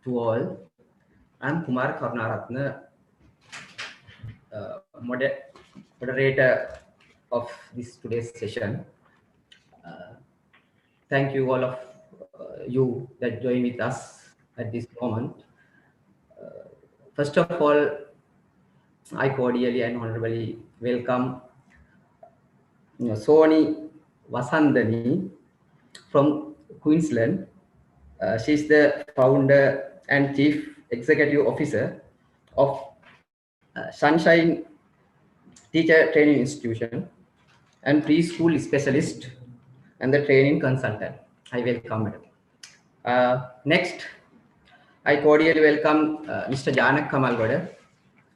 to all. I'm Kumar Karunaratne, moderator of this today's session. Thank you all of you that join with us at this moment. First of all, I cordially and honorably welcome Soni Vasandani from Queensland. She's the founder and chief executive officer of Sunshine Teacher Training Institution and preschool specialist and the training consultant. I welcome her. Next, I cordially welcome Mr. Janak Kamalgoda,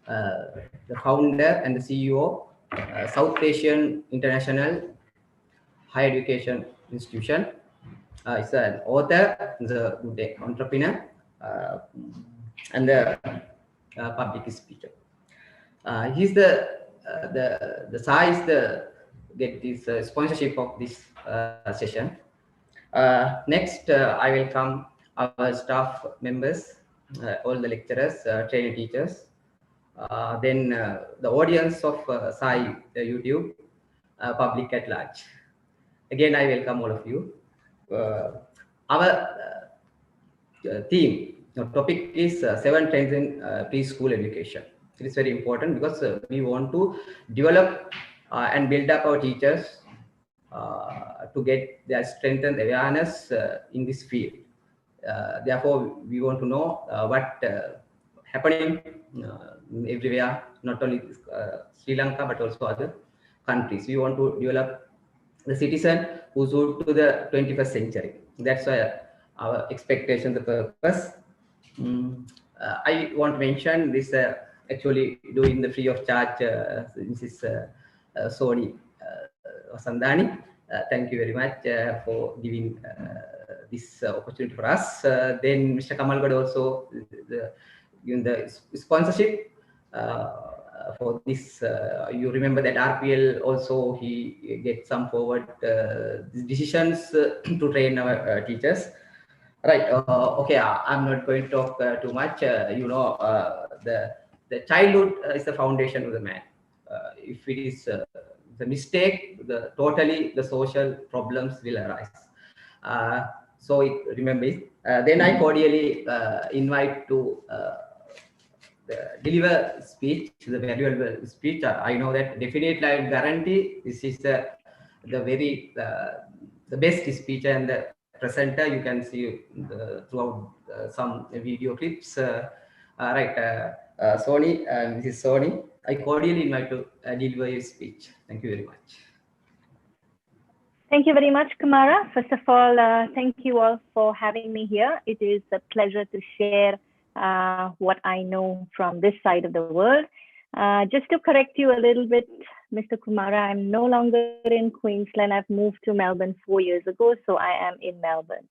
the founder and the CEO, South Asian International Higher Education Institution. He's an author, the entrepreneur, and the public speaker. He's the size get this sponsorship of this session. Next, I welcome our staff members, all the lecturers, training teachers, then the audience of Sai YouTube, public at large. Again, I welcome all of you. Our theme, topic is 7 trends in preschool education. It is very important because we want to develop and build up our teachers to get their strength and awareness in this field. Therefore, we want to know what happening everywhere, not only Sri Lanka but also other countries. We want to develop the citizen who's good to the 21st century. That's why our expectation, the purpose. I want to mention this actually doing the free of charge. This is Soni Vasandani. Thank you very much for giving this opportunity for us. Then Mr. Kamalgad also giving the sponsorship for this. You remember that RPL also he gets some forward decisions to train our teachers. Right. Okay. I'm not going to talk too much. The childhood is the foundation of the man. If it is the mistake, totally the social problems will arise. So remember it. Then I cordially invite to deliver speech, the valuable speech. I know that definitely I guarantee this is the very the best speech and the presenter. You can see throughout some video clips. Right, Soni, this is Soni. I cordially invite to deliver your speech. Thank you very much. Thank you very much, Kumara. First of all, thank you all for having me here. It is a pleasure to share what I know from this side of the world. Just to correct you a little bit, Mr. Kumara, I'm no longer in Queensland. I've moved to Melbourne 4 years ago, so I am in Melbourne.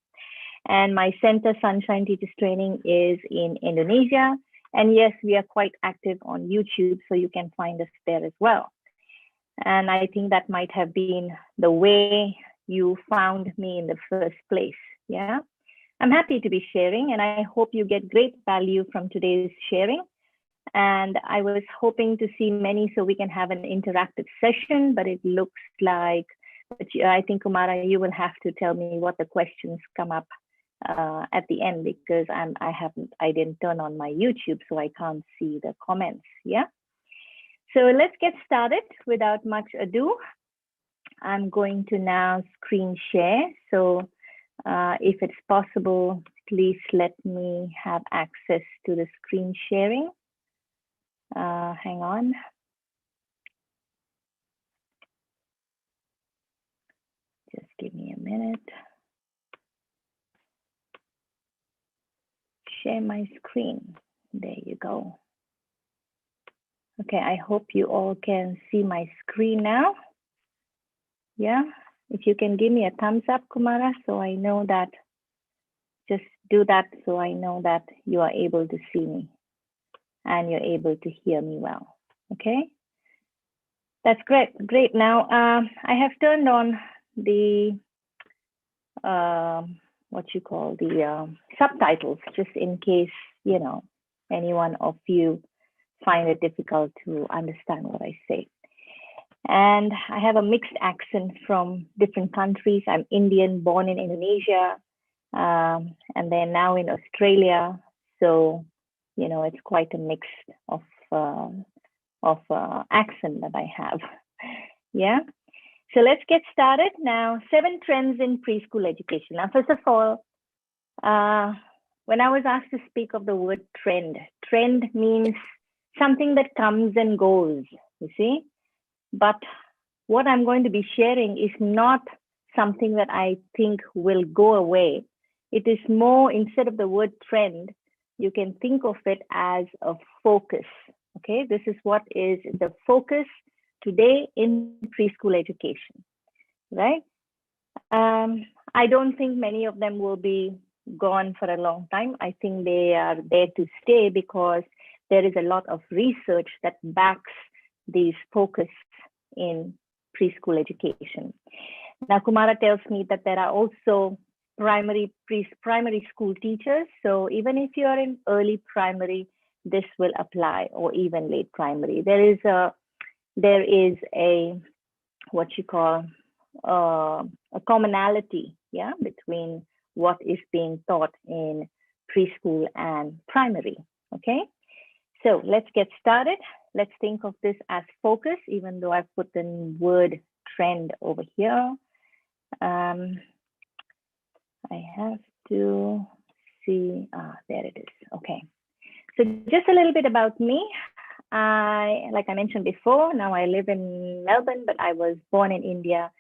And my center, Sunshine Teachers Training, is in Indonesia. And yes, we are quite active on YouTube, so you can find us there as well. And I think that might have been the way you found me in the first place. Yeah, I'm happy to be sharing, and I hope you get great value from today's sharing. And I was hoping to see many so we can have an interactive session, but it looks like, I think, Kumara, you will have to tell me what the questions come up at the end, because I didn't turn on my YouTube, so I can't see the comments. Yeah. So let's get started without much ado. I'm going to now screen share. So if it's possible, please let me have access to the screen sharing. Hang on. Just give me a minute. Share my screen. There you go. Okay, I hope you all can see my screen now. Yeah, if you can give me a thumbs up, Kumara, so I know that, just do that so I know that you are able to see me and you're able to hear me well. Okay, that's great. Great. Now, I have turned on the what you call the subtitles, just in case, you know, anyone of you find it difficult to understand what I say. And I have a mixed accent from different countries. I'm Indian, born in Indonesia, and then now in Australia. So, you know, it's quite a mix of accent that I have. Yeah. So let's get started now. 7 trends in preschool education. Now, first of all, when I was asked to speak of the word trend, trend means something that comes and goes, you see. But what I'm going to be sharing is not something that I think will go away. It is more, instead of the word trend, you can think of it as a focus. Okay, this is what is the focus today in preschool education, right? I don't think many of them will be gone for a long time. I think they are there to stay because there is a lot of research that backs these focus in preschool education. Now, Kumara tells me that there are also primary school teachers. So even if you are in early primary, this will apply, or even late primary. There is a what you call a commonality, yeah, between what is being taught in preschool and primary. Okay, so let's get started. Let's think of this as focus, even though I've put the word trend over here. I have to see, there it is. Okay, so just a little bit about me. Like I mentioned before, now I live in Melbourne, but I was born in India.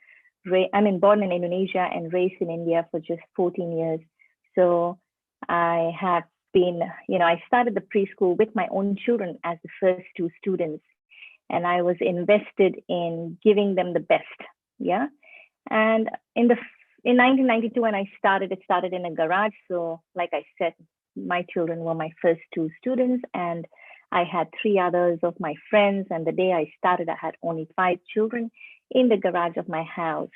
Born in Indonesia and raised in India for just 14 years. So I have been, you know, I started the preschool with my own children as the first 2 students, and I was invested in giving them the best. Yeah. And in 1992, when I started, it started in a garage. So like I said, my children were my first 2 students, and I had 3 others of my friends. And the day I started, I had only 5 children in the garage of my house.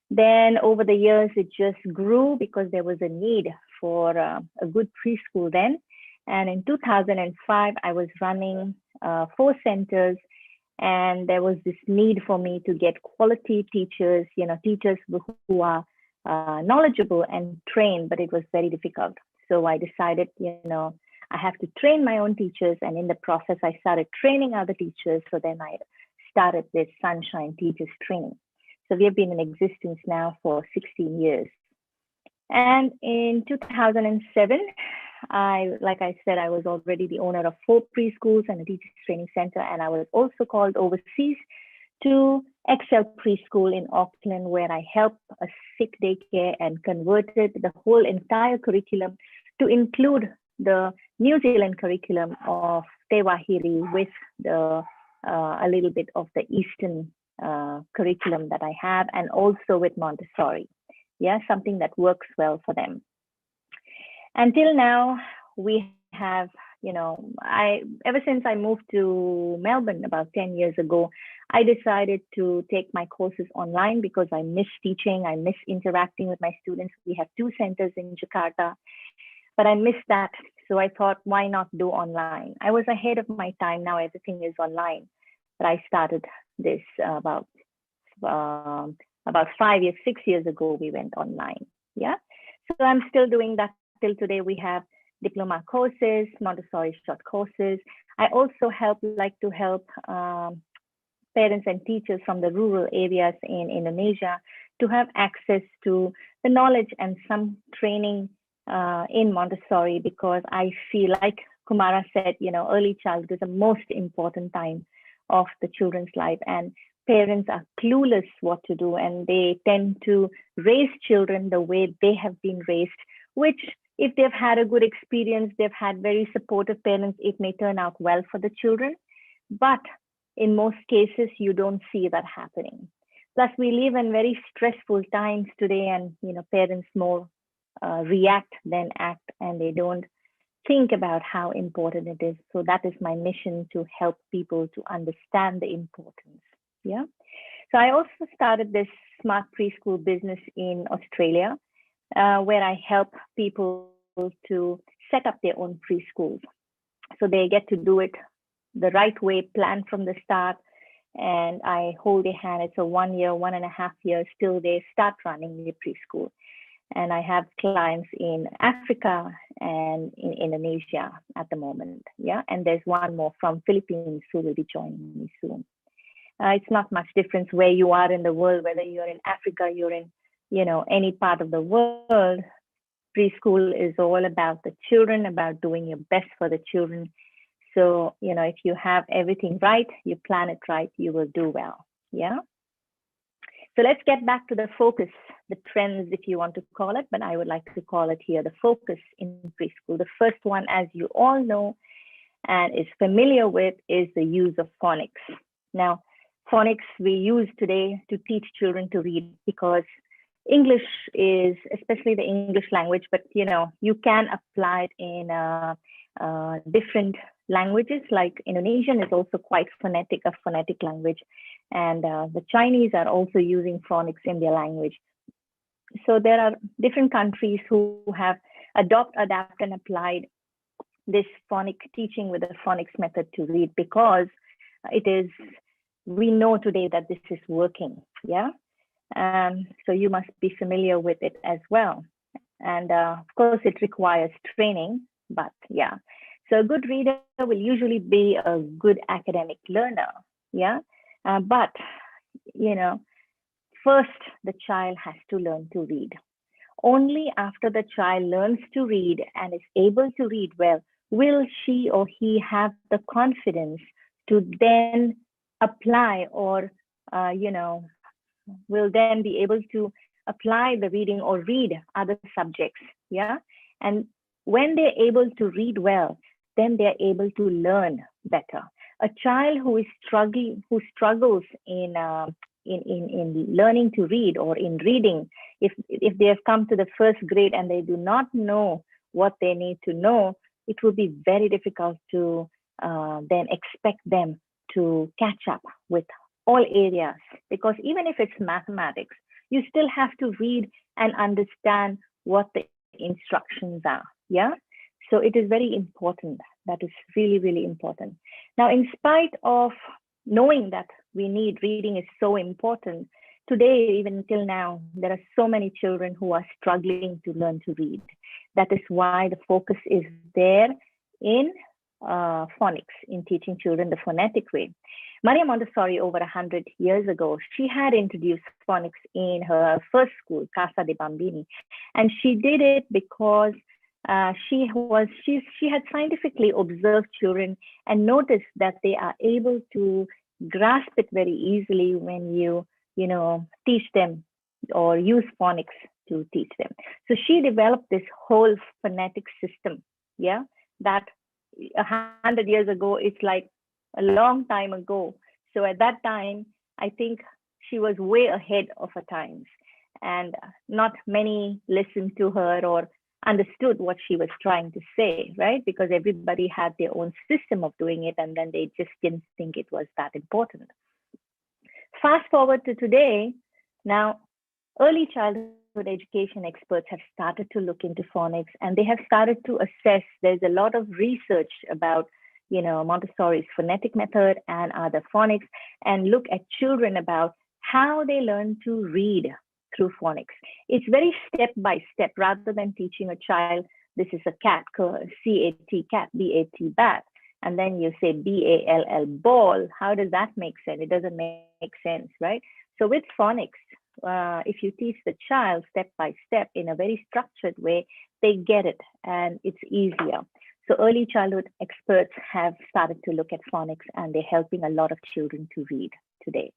Then over the years, it just grew because there was a need for a good preschool then. And in 2005, I was running 4 centers, and there was this need for me to get quality teachers, you know, teachers who are knowledgeable and trained, but it was very difficult. So I decided, you know, I have to train my own teachers, and in the process, I started training other teachers. So then I started this Sunshine Teachers Training. So we have been in existence now for 16 years. And in 2007, like I said, I was already the owner of 4 preschools and a teachers training center, and I was also called overseas to Excel Preschool in Auckland, where I helped a sick daycare and converted the whole entire curriculum to include the New Zealand curriculum of Te Wahiri with a little bit of the Eastern curriculum that I have, and also with Montessori. Yeah, something that works well for them. Until now, we have, you know, ever since I moved to Melbourne about 10 years ago, I decided to take my courses online because I miss teaching. I miss interacting with my students. We have 2 centers in Jakarta, but I missed that. So I thought, why not do online? I was ahead of my time. Now everything is online. But I started this about 5 years, 6 years ago, we went online. Yeah. So I'm still doing that till today. We have diploma courses, Montessori short courses. I also like to help parents and teachers from the rural areas in Indonesia to have access to the knowledge and some training in Montessori, because I feel, like Kumara said, you know, early childhood is the most important time of the children's life, and parents are clueless what to do, and they tend to raise children the way they have been raised, which, if they've had a good experience, they've had very supportive parents, it may turn out well for the children. But in most cases, you don't see that happening. Plus, we live in very stressful times today, and, you know, parents more react than act, and they don't think about how important it is. So that is my mission, to help people to understand the importance. Yeah. So I also started this smart preschool business in Australia. where I help people to set up their own preschools. So they get to do it the right way, plan from the start, and I hold their hand. It's a 1 year, 1.5 years till they start running the preschool. And I have clients in Africa and in Indonesia at the moment. Yeah, and there's one more from Philippines who will be joining me soon. It's not much difference where you are in the world, whether you're in Africa, you're in, any part of the world. Preschool is all about the children, about doing your best for the children. So, if you have everything right, you plan it right, you will do well. Yeah. So let's get back to the focus, the trends, if you want to call it, but I would like to call it here the focus in preschool. The first one, as you all know and is familiar with, is the use of phonics. Now, phonics we use today to teach children to read, because English is, especially the English language, but you can apply it in different languages. Like Indonesian is also quite phonetic, a phonetic language, and the Chinese are also using phonics in their language. So there are different countries who have adapted and applied this phonic teaching with the phonics method to read, because we know today that this is working. Yeah. So you must be familiar with it as well. And of course, it requires training, but yeah. So a good reader will usually be a good academic learner. Yeah. But, first, the child has to learn to read. Only after the child learns to read and is able to read well, will she or he have the confidence to then apply or, will then be able to apply the reading or read other subjects. Yeah. And when they're able to read well, then they're able to learn better. A child who struggles in learning to read or in reading, if they have come to the first grade and they do not know what they need to know, it will be very difficult to then expect them to catch up with all areas, because even if it's mathematics, you still have to read and understand what the instructions are. Yeah. So it is very important. That is really, really important. Now, in spite of knowing that reading is so important, today, even till now, there are so many children who are struggling to learn to read. That is why the focus is there in phonics, in teaching children the phonetic way. Maria Montessori, over 100 years ago, she had introduced phonics in her first school, Casa de Bambini, and she did it because she had scientifically observed children and noticed that they are able to grasp it very easily when you teach them or use phonics to teach them. So she developed this whole phonetic system. Yeah, that 100 years ago, it's like a long time ago. So at that time, I think she was way ahead of her times, and not many listened to her or understood what she was trying to say, right? Because everybody had their own system of doing it, and then they just didn't think it was that important. Fast forward to today, now early childhood education experts have started to look into phonics, and they have started to assess. There's a lot of research about Montessori's phonetic method and other phonics, and look at children about how they learn to read through phonics. It's very step by step, rather than teaching a child, this is a cat, C-A-T, cat, B-A-T, bat, and then you say B-A-L-L, ball. How does that make sense? It doesn't make sense, right? So with phonics, if you teach the child step by step in a very structured way, they get it and it's easier. So early childhood experts have started to look at phonics, and they're helping a lot of children to read today.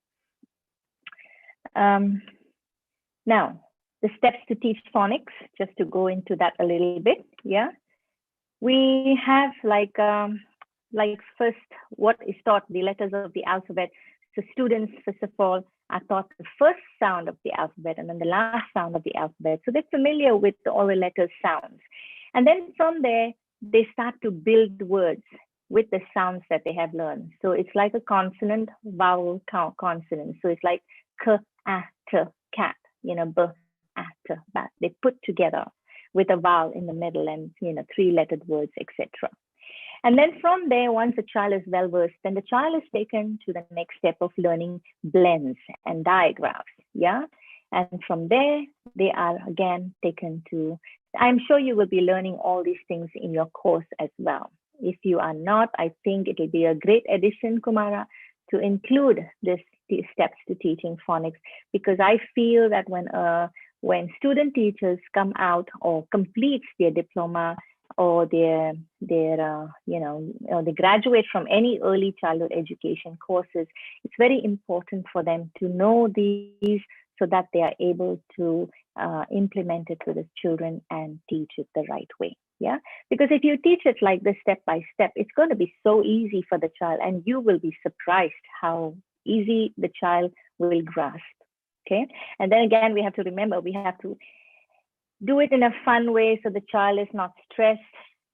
Now, the steps to teach phonics, just to go into that a little bit, yeah. We have like first, what is taught, the letters of the alphabet. So students, first of all, are taught the first sound of the alphabet and then the last sound of the alphabet. So they're familiar with all the letter sounds. And then from there, they start to build words with the sounds that they have learned. So it's like a consonant, vowel, consonant. So it's like k, a, t, cat, b, after that. They put together with a vowel in the middle and, you know, 3-lettered words, etc. And then from there, once the child is well versed, then the child is taken to the next step of learning blends and digraphs. Yeah. And from there, they are again taken to, I'm sure you will be learning all these things in your course as well. If you are not, I think it will be a great addition, Kumara, to include these steps to teaching phonics, because I feel that when student teachers come out or complete their diploma or they graduate from any early childhood education courses, it's very important for them to know these so that they are able to implement it with the children and teach it the right way. Yeah, because if you teach it like this step by step, it's going to be so easy for the child, and you will be surprised how easy the child will grasp. Okay, and then again, we have to remember we have to do it in a fun way so the child is not stressed,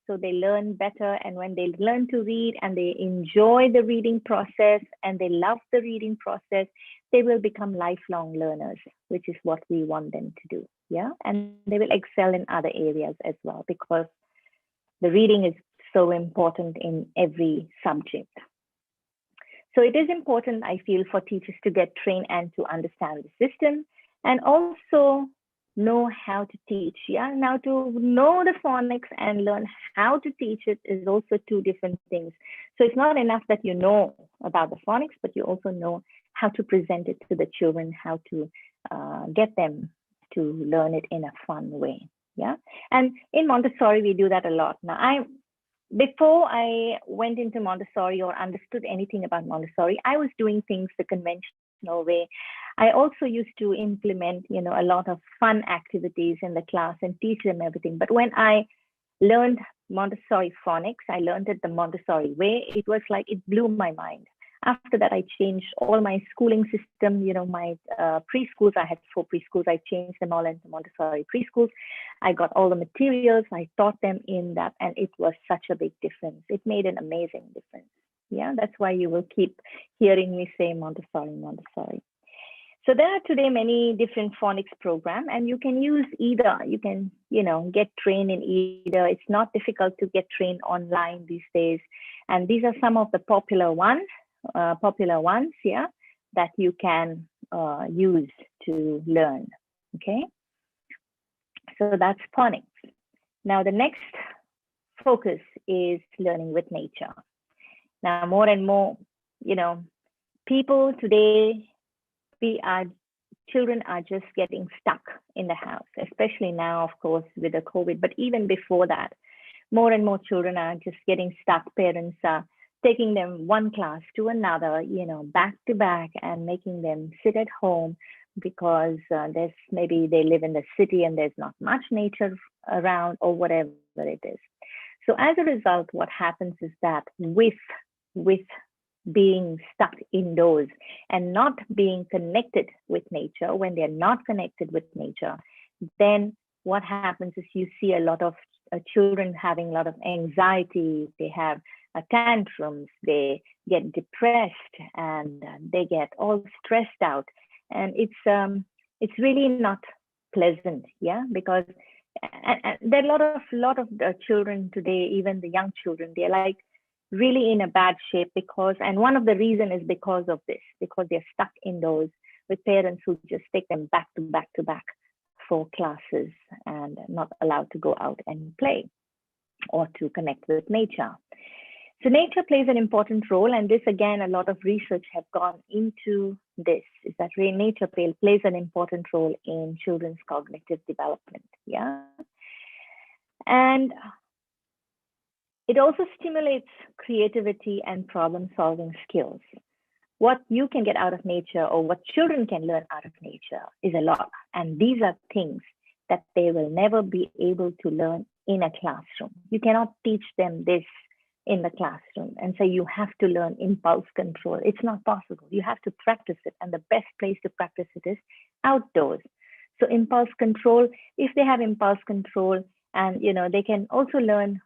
so they learn better. And when they learn to read and they enjoy the reading process and they love the reading process, they will become lifelong learners, which is what we want them to do. Yeah, and they will excel in other areas as well, because the reading is so important in every subject. So it is important, I feel, for teachers to get trained and to understand the system and also know how to teach. Yeah, now to know the phonics and learn how to teach it is also two different things. So it's not enough that you know about the phonics, but you also know how to present it to the children, how to get them to learn it in a fun way. Yeah, and in Montessori, we do that a lot. Now, before I went into Montessori or understood anything about Montessori, I was doing things the conventional way. I also used to implement, you know, a lot of fun activities in the class and teach them everything. But when I learned Montessori phonics, I learned it the Montessori way. It was like it blew my mind. After that, I changed all my schooling system. You know, my preschools, I had 4 preschools. I changed them all into Montessori preschools. I got all the materials. I taught them in that, and it was such a big difference. It made an amazing difference. Yeah, that's why you will keep hearing me say Montessori, Montessori. So there are today many different phonics programs, and you can use either. You can, you know, get trained in either. It's not difficult to get trained online these days. And these are some of the popular ones, yeah, that you can use to learn. Okay. So that's phonics. Now the next focus is learning with nature. Now more and more, you know, people today, children are just getting stuck in the house, especially now, of course, with the COVID, but even before that, more and more children are just getting stuck. Parents are taking them one class to another, you know, back to back, and making them sit at home because maybe they live in the city and there's not much nature around or whatever it is. So as a result, what happens is that with being stuck indoors and not being connected with nature, when they're not connected with nature, then what happens is you see a lot of children having a lot of anxiety. They have tantrums, they get depressed, and they get all stressed out. And it's really not pleasant, yeah, because there are a lot of children today, even the young children, they're like really in a bad shape and one of the reasons is because of this, because they're stuck indoors with parents who just take them back to back to back for classes and not allowed to go out and play or to connect with nature. So nature plays an important role, and this again, a lot of research have gone into this, is that nature plays an important role in children's cognitive development, yeah? And it also stimulates creativity and problem-solving skills. What you can get out of nature, or what children can learn out of nature, is a lot. And these are things that they will never be able to learn in a classroom. You cannot teach them this in the classroom and say you have to learn impulse control. It's not possible. You have to practice it, and the best place to practice it is outdoors. So impulse control, if they have impulse control, and you know, they can also learn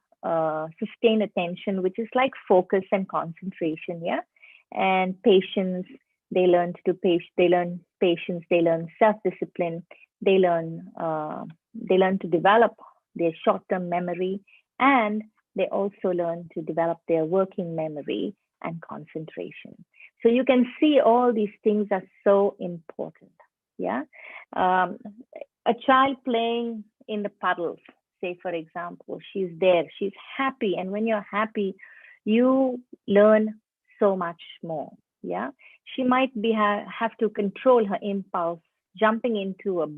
sustained attention, which is like focus and concentration, yeah, and patience. They learn patience, they learn self-discipline, they learn to develop their short-term memory, and they also learn to develop their working memory and concentration. So you can see all these things are so important. Yeah. A child playing in the puddles, say for example, she's there, she's happy, and when you're happy, you learn so much more. Yeah. She might have to control her impulse jumping into a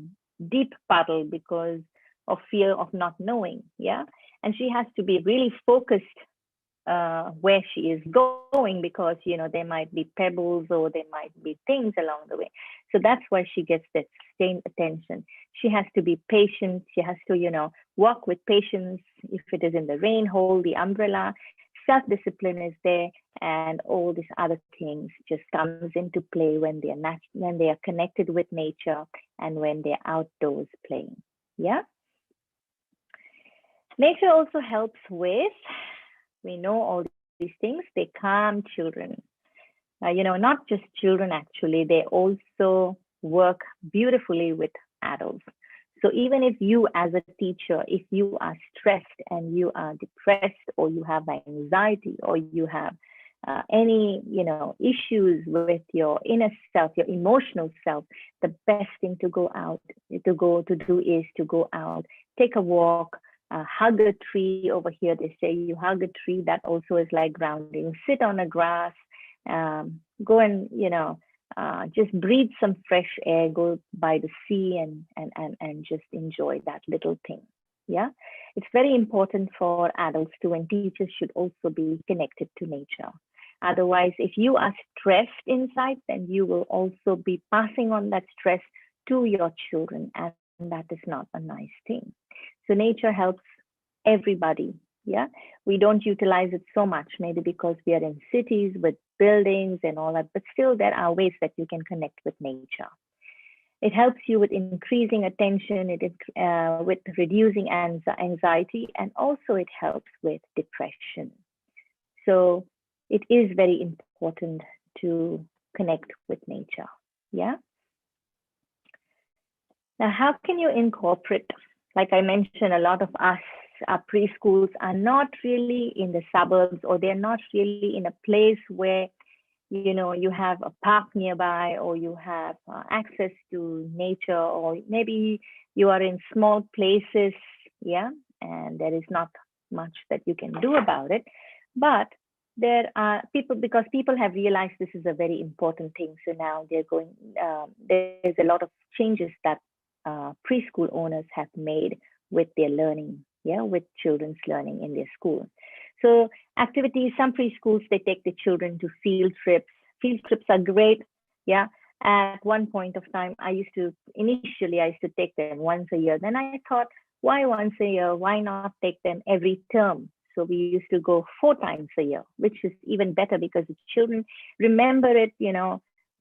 deep puddle because of fear of not knowing. Yeah. And she has to be really focused where she is going, because there might be pebbles or there might be things along the way. So that's why she gets that sustained attention. She has to be patient. She has to walk with patience. If it is in the rain, hold the umbrella. Self-discipline is there, and all these other things just comes into play when they are connected with nature and when they're outdoors playing. Yeah. Nature also helps with, we know all these things, they calm children. Not just children, actually, they also work beautifully with adults. So even if you as a teacher, if you are stressed and you are depressed, or you have anxiety, or you have any issues with your inner self, your emotional self, the best thing to do is to go out, take a walk, hug a tree. Over here they say you hug a tree, that also is like grounding. Sit on a grass, go and just breathe some fresh air, go by the sea and just enjoy that little thing. Yeah, it's very important for adults too, and teachers should also be connected to nature. Otherwise, if you are stressed inside, then you will also be passing on that stress to your children, and that is not a nice thing. So nature helps everybody. Yeah, we don't utilize it so much, maybe because we are in cities with buildings and all that, but still there are ways that you can connect with nature. It helps you with increasing attention, with reducing anxiety, and also it helps with depression. So it is very important to connect with nature. Yeah. Now, how can you incorporate, like I mentioned, a lot of us, our preschools are not really in the suburbs, or they're not really in a place where you have a park nearby, or you have access to nature, or maybe you are in small places, yeah, and there is not much that you can do about it. But there are people, because people have realized this is a very important thing. So now there's a lot of changes that preschool owners have made with their learning, yeah, with children's learning in their school. So activities, some preschools, they take the children to field trips. Field trips are great, yeah. At one point of time, initially I used to take them once a year. Then I thought, why once a year? Why not take them every term? So we used to go 4 times a year, which is even better, because the children remember it,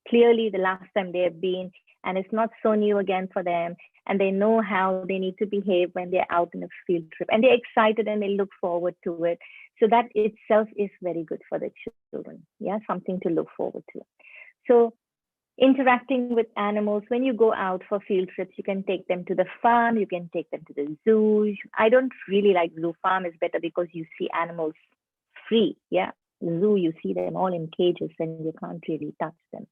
clearly the last time they have been, and it's not so new again for them. And they know how they need to behave when they're out in a field trip, and they're excited and they look forward to it. So that itself is very good for the children. Yeah, something to look forward to. So interacting with animals, when you go out for field trips, you can take them to the farm, you can take them to the zoo. I don't really like zoo. Farm is better because you see animals free. Yeah, zoo, you see them all in cages and you can't really touch them.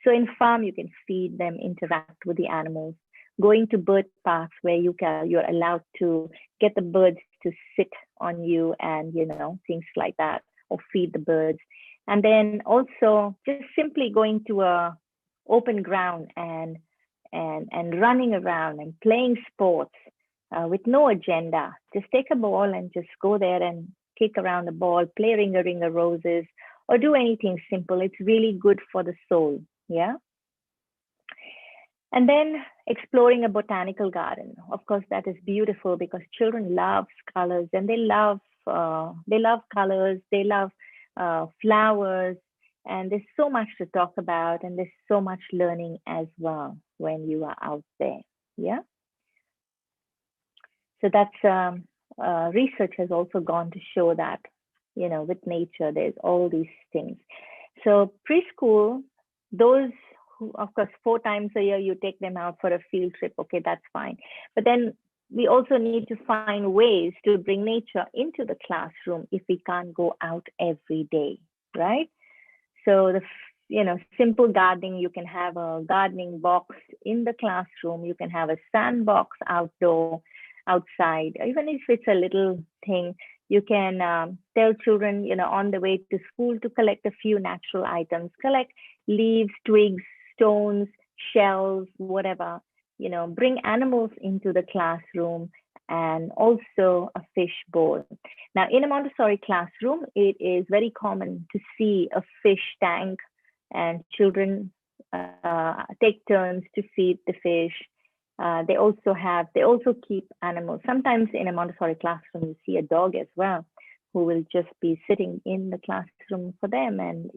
So in farm, you can feed them, interact with the animals. Going to bird parks where you're allowed to get the birds to sit on you, and things like that, or feed the birds. And then also just simply going to a open ground and running around and playing sports with no agenda. Just take a ball and just go there and kick around the ball, play ring-a-ring-a roses, or do anything simple. It's really good for the soul. Yeah. And then exploring a botanical garden. Of course, that is beautiful, because children love colors, and they love colors, they love flowers, and there's so much to talk about, and there's so much learning as well when you are out there. Yeah. So that's research has also gone to show that with nature there's all these things. So preschool, those of course, 4 times a year you take them out for a field trip. Okay, that's fine. But then we also need to find ways to bring nature into the classroom if we can't go out every day, right? So simple gardening, you can have a gardening box in the classroom. You can have a sandbox outside, even if it's a little thing. You can tell children, on the way to school to collect a few natural items, collect leaves, twigs, stones, shells, whatever, bring animals into the classroom, and also a fish bowl. Now, in a Montessori classroom, it is very common to see a fish tank, and children take turns to feed the fish. They also keep animals. Sometimes in a Montessori classroom, you see a dog as well, who will just be sitting in the classroom for them, and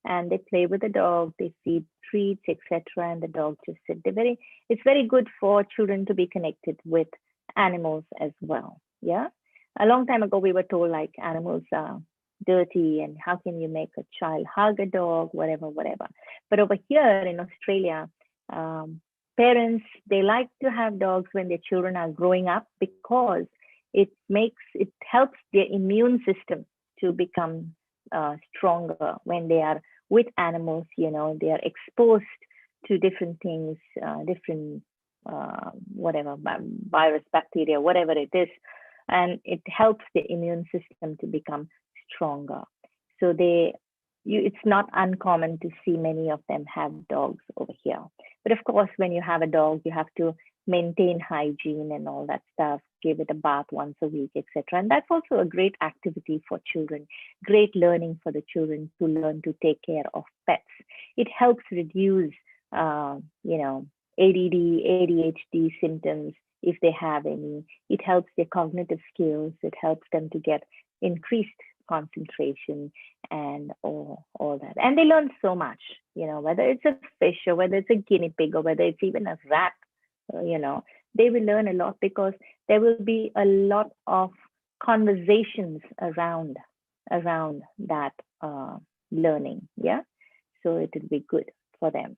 and they play with the dog, they feed treats, etc., and the dog just sit there. It's very good for children to be connected with animals as well. Yeah, a long time ago we were told like animals are dirty, and how can you make a child hug a dog, whatever. But over here in Australia, parents, they like to have dogs when their children are growing up, because it helps their immune system to become stronger when they are with animals. They are exposed to different things, different whatever, virus, bacteria, whatever it is, and it helps the immune system to become stronger. So it's not uncommon to see many of them have dogs over here. But of course, when you have a dog, you have to maintain hygiene and all that stuff, give it a bath once a week, etc. And that's also a great activity for children, great learning for the children to learn to take care of pets. It helps reduce, ADD, ADHD symptoms if they have any. It helps their cognitive skills. It helps them to get increased concentration and all that. And they learn so much, whether it's a fish or whether it's a guinea pig or whether it's even a rat, they will learn a lot, because there will be a lot of conversations around that learning. Yeah, so it will be good for them.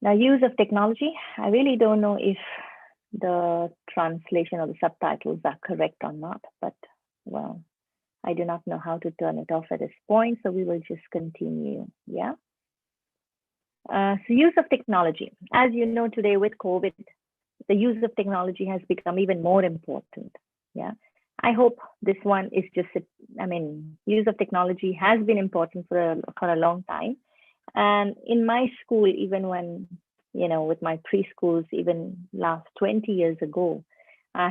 Now, use of technology. I really don't know if the translation or the subtitles are correct or not, but well, I do not know how to turn it off at this point, so we will just continue. Yeah. So use of technology. As you know, today with COVID, the use of technology has become even more important. Yeah. I hope this one is just, use of technology has been important for a long time. And in my school, even when, with my preschools, even last 20 years ago, I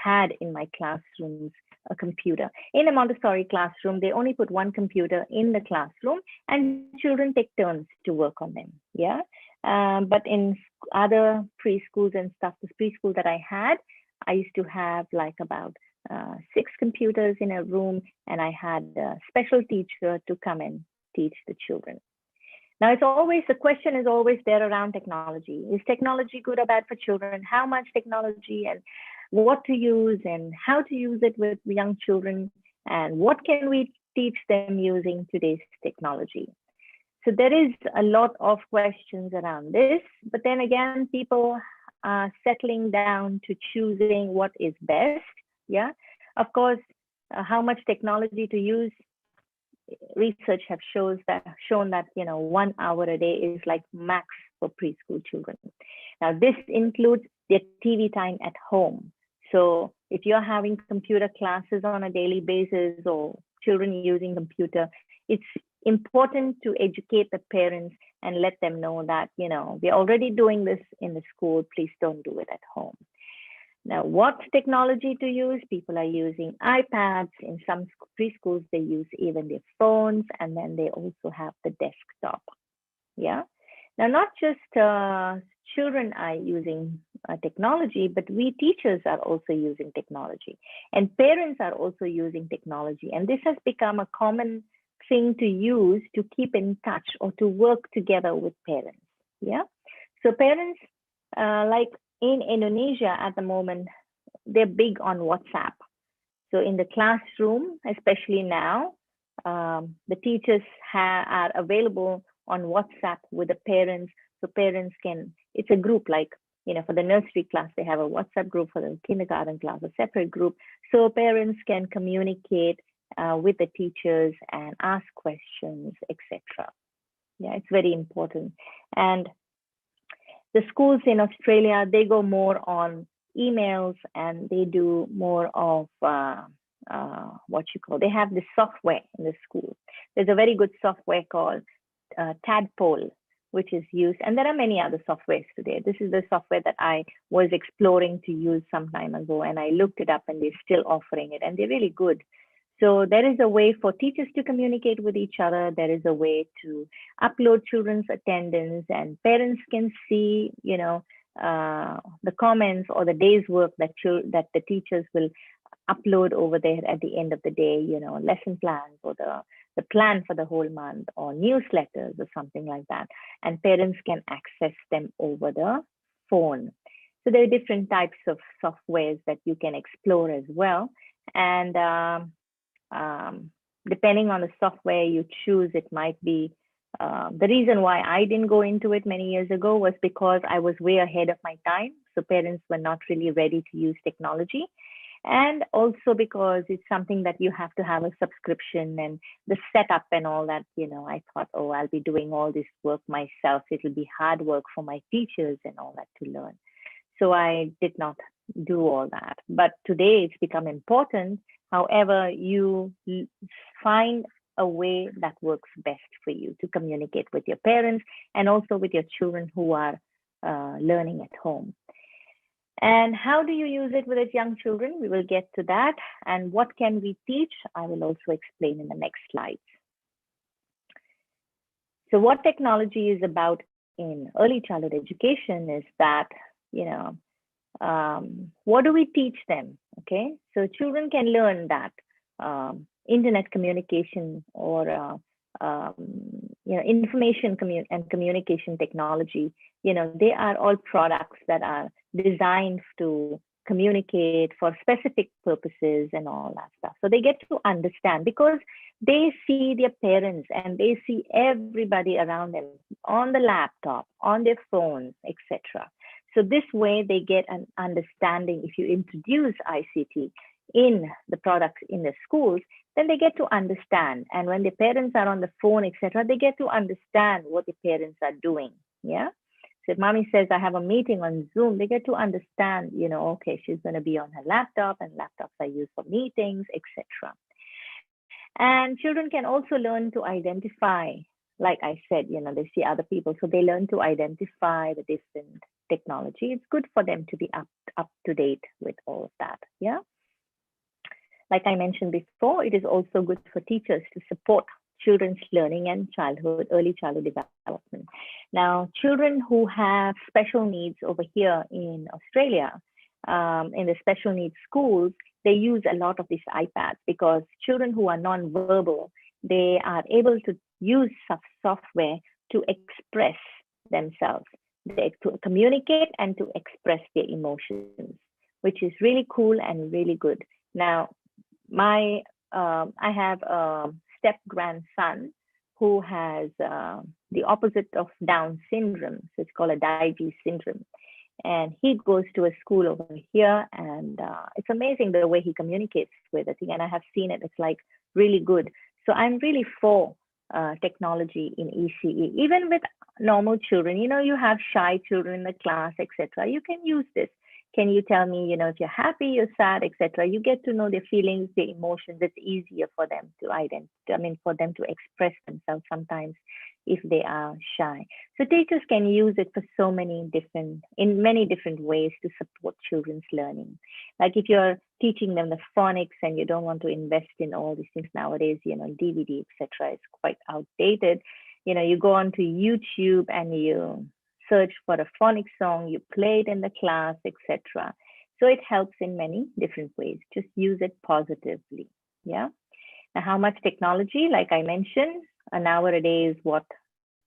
had in my classrooms a computer. In a Montessori classroom, they only put one computer in the classroom, and children take turns to work on them. Yeah. But in other preschools and stuff, the preschool that I had, I used to have like about 6 computers in a room, and I had a special teacher to come and teach the children. Now, the question is always there around technology. Is technology good or bad for children? How much technology, and what to use, and how to use it with young children, and what can we teach them using today's technology? So there is a lot of questions around this, but then again, people are settling down to choosing what is best. Yeah, of course, how much technology to use. Research have shown that 1 hour a day is like max for preschool children. Now, this includes their TV time at home. So if you're having computer classes on a daily basis, or children using computer, it's important to educate the parents and let them know that, we're already doing this in the school, please don't do it at home. Now, what technology to use? People are using iPads. In some preschools, they use even their phones, and then they also have the desktop. Yeah. Now, not just children are using technology, but we teachers are also using technology, and parents are also using technology. And this has become a common thing to use to keep in touch or to work together with parents. Yeah. So parents, like in Indonesia at the moment, they're big on WhatsApp. So in the classroom, especially now, the teachers are available on WhatsApp with the parents, so parents can, it's a group like, for the nursery class, they have a WhatsApp group, for the kindergarten class, a separate group. So parents can communicate with the teachers and ask questions, etc. Yeah, it's very important. And the schools in Australia, they go more on emails, and they do more of they have the software in the school. There's a very good software called Tadpole, which is used, and there are many other softwares today. This is the software that I was exploring to use some time ago, and I looked it up, and they're still offering it, and they're really good. So there is a way for teachers to communicate with each other. There is a way to upload children's attendance, and parents can see, the comments or the day's work that the teachers will upload over there at the end of the day, lesson plans or the plan for the whole month, or newsletters or something like that. And parents can access them over the phone. So there are different types of softwares that you can explore as well. And depending on the software you choose, it might be, the reason why I didn't go into it many years ago was because I was way ahead of my time. So parents were not really ready to use technology. And also because it's something that you have to have a subscription, and the setup and all that, I thought, oh, I'll be doing all this work myself. It'll be hard work for my teachers and all that to learn. So I did not do all that. But today it's become important. However, you find a way that works best for you to communicate with your parents and also with your children who are learning at home. And how do you use it with young children? We will get to that. And what can we teach? I will also explain in the next slides. So what technology is about in early childhood education is that, what do we teach them? Okay, so children can learn that internet communication or information and communication technology, they are all products that are designed to communicate for specific purposes and all that stuff. So they get to understand because they see their parents and they see everybody around them on the laptop, on their phones, etc. So this way they get an understanding. If you introduce ICT in the products in the schools, then they get to understand. And when the parents are on the phone, etc., they get to understand what the parents are doing. Yeah. So if mommy says, I have a meeting on Zoom, they get to understand, okay, she's going to be on her laptop, and laptops are used for meetings, etc. And children can also learn to identify, like I said, they see other people, so they learn to identify the different technology. It's good for them to be up to date with all of that. Yeah. Like I mentioned before, it is also good for teachers to support children's learning and early childhood development. Now, children who have special needs over here in Australia, in the special needs schools, they use a lot of these iPads because children who are non-verbal, they are able to use software to express themselves, to communicate and to express their emotions, which is really cool and really good. Now, I have a step-grandson who has the opposite of Down syndrome. So it's called a Dyggve syndrome. And he goes to a school over here, and it's amazing the way he communicates with it. And I have seen it, it's like really good. So I'm really for technology in ECE, even with normal children. You have shy children in the class, etc. You can use this. Can you tell me, if you're happy, you're sad, etc. You get to know their feelings, their emotions. It's easier for them to for them to express themselves sometimes if they are shy. So teachers can use it for in many different ways to support children's learning. Like if you're teaching them the phonics and you don't want to invest in all these things nowadays, DVD, etc. is quite outdated. You go onto YouTube and you search for a phonics song, you play it in the class, etc. So it helps in many different ways. Just use it positively. Yeah. Now, how much technology? Like I mentioned, an hour a day is what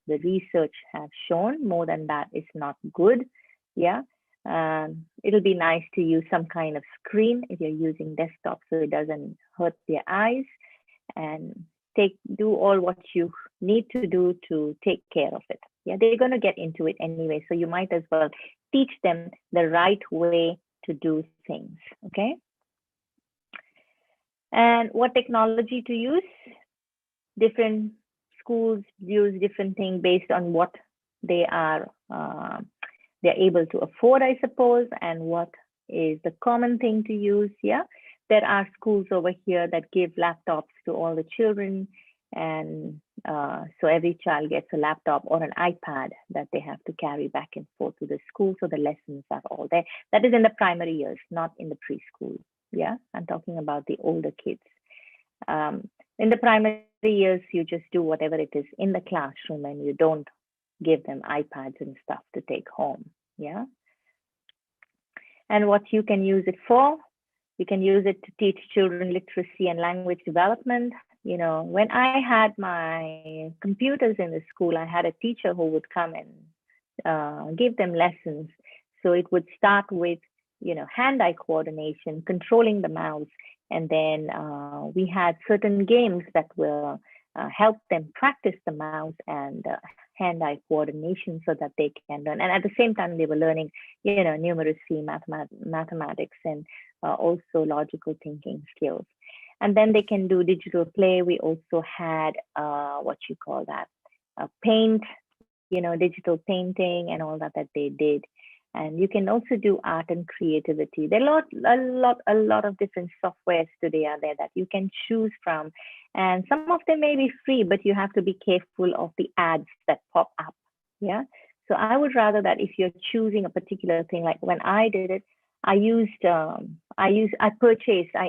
the research has shown. More than that is not good. Yeah. It'll be nice to use some kind of screen if you're using desktop so it doesn't hurt their eyes. And do all what you need to do to take care of it. Yeah, they're going to get into it anyway, so you might as well teach them the right way to do things. Okay. And what technology to use? Different schools use different things based on what they are they're able to afford, I suppose, and what is the common thing to use. Yeah, there are schools over here that give laptops to all the children, and so every child gets a laptop or an iPad that they have to carry back and forth to the school, so the lessons are all there. That is in the primary years, not in the preschool. Yeah, I'm talking about the older kids. In the primary years, you just do whatever it is in the classroom, and you don't give them iPads and stuff to take home. Yeah. And what you can use it for, you can use it to teach children literacy and language development. You know, when I had my computers in the school, I had a teacher who would come and give them lessons. So it would start with, you know, hand-eye coordination, controlling the mouse. And then we had certain games that will help them practice the mouse and hand-eye coordination so that they can learn. And at the same time, they were learning, you know, numeracy, mathematics, and also logical thinking skills. And then they can do digital play. We also had what you call that, paint, you know, digital painting and all that they did. And you can also do art and creativity. There are a lot of different softwares today are there that you can choose from. And some of them may be free, but you have to be careful of the ads that pop up. Yeah. So I would rather that if you're choosing a particular thing, like when I did it, I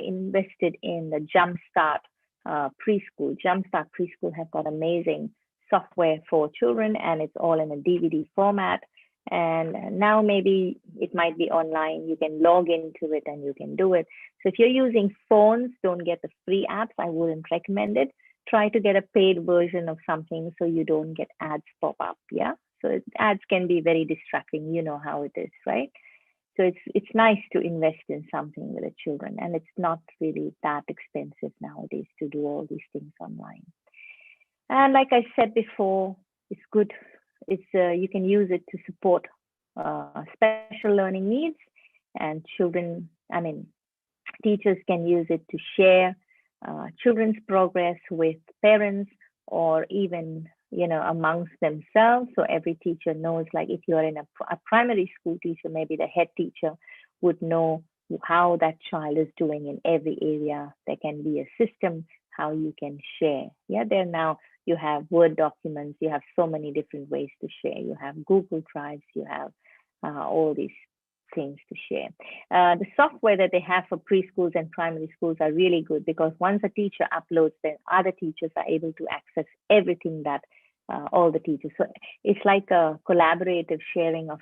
invested in the Jumpstart Preschool. Jumpstart Preschool has got amazing software for children, and it's all in a DVD format. And now maybe it might be online. You can log into it and you can do it. So if you're using phones, don't get the free apps. I wouldn't recommend it. Try to get a paid version of something so you don't get ads pop up. Yeah. So ads can be very distracting. You know how it is, right? So it's nice to invest in something with the children, and it's not really that expensive nowadays to do all these things online. And like I said before, it's good. You can use it to support special learning needs, and children, teachers can use it to share children's progress with parents, or even, you know, amongst themselves. So every teacher knows, like if you're in a primary school teacher, maybe the head teacher would know how that child is doing in every area. There can be a system how you can share. Yeah, there now you have Word documents, you have so many different ways to share. You have Google Drives, you have all these things to share. The software that they have for preschools and primary schools are really good, because once a teacher uploads, then other teachers are able to access everything that all the teachers. So it's like a collaborative sharing of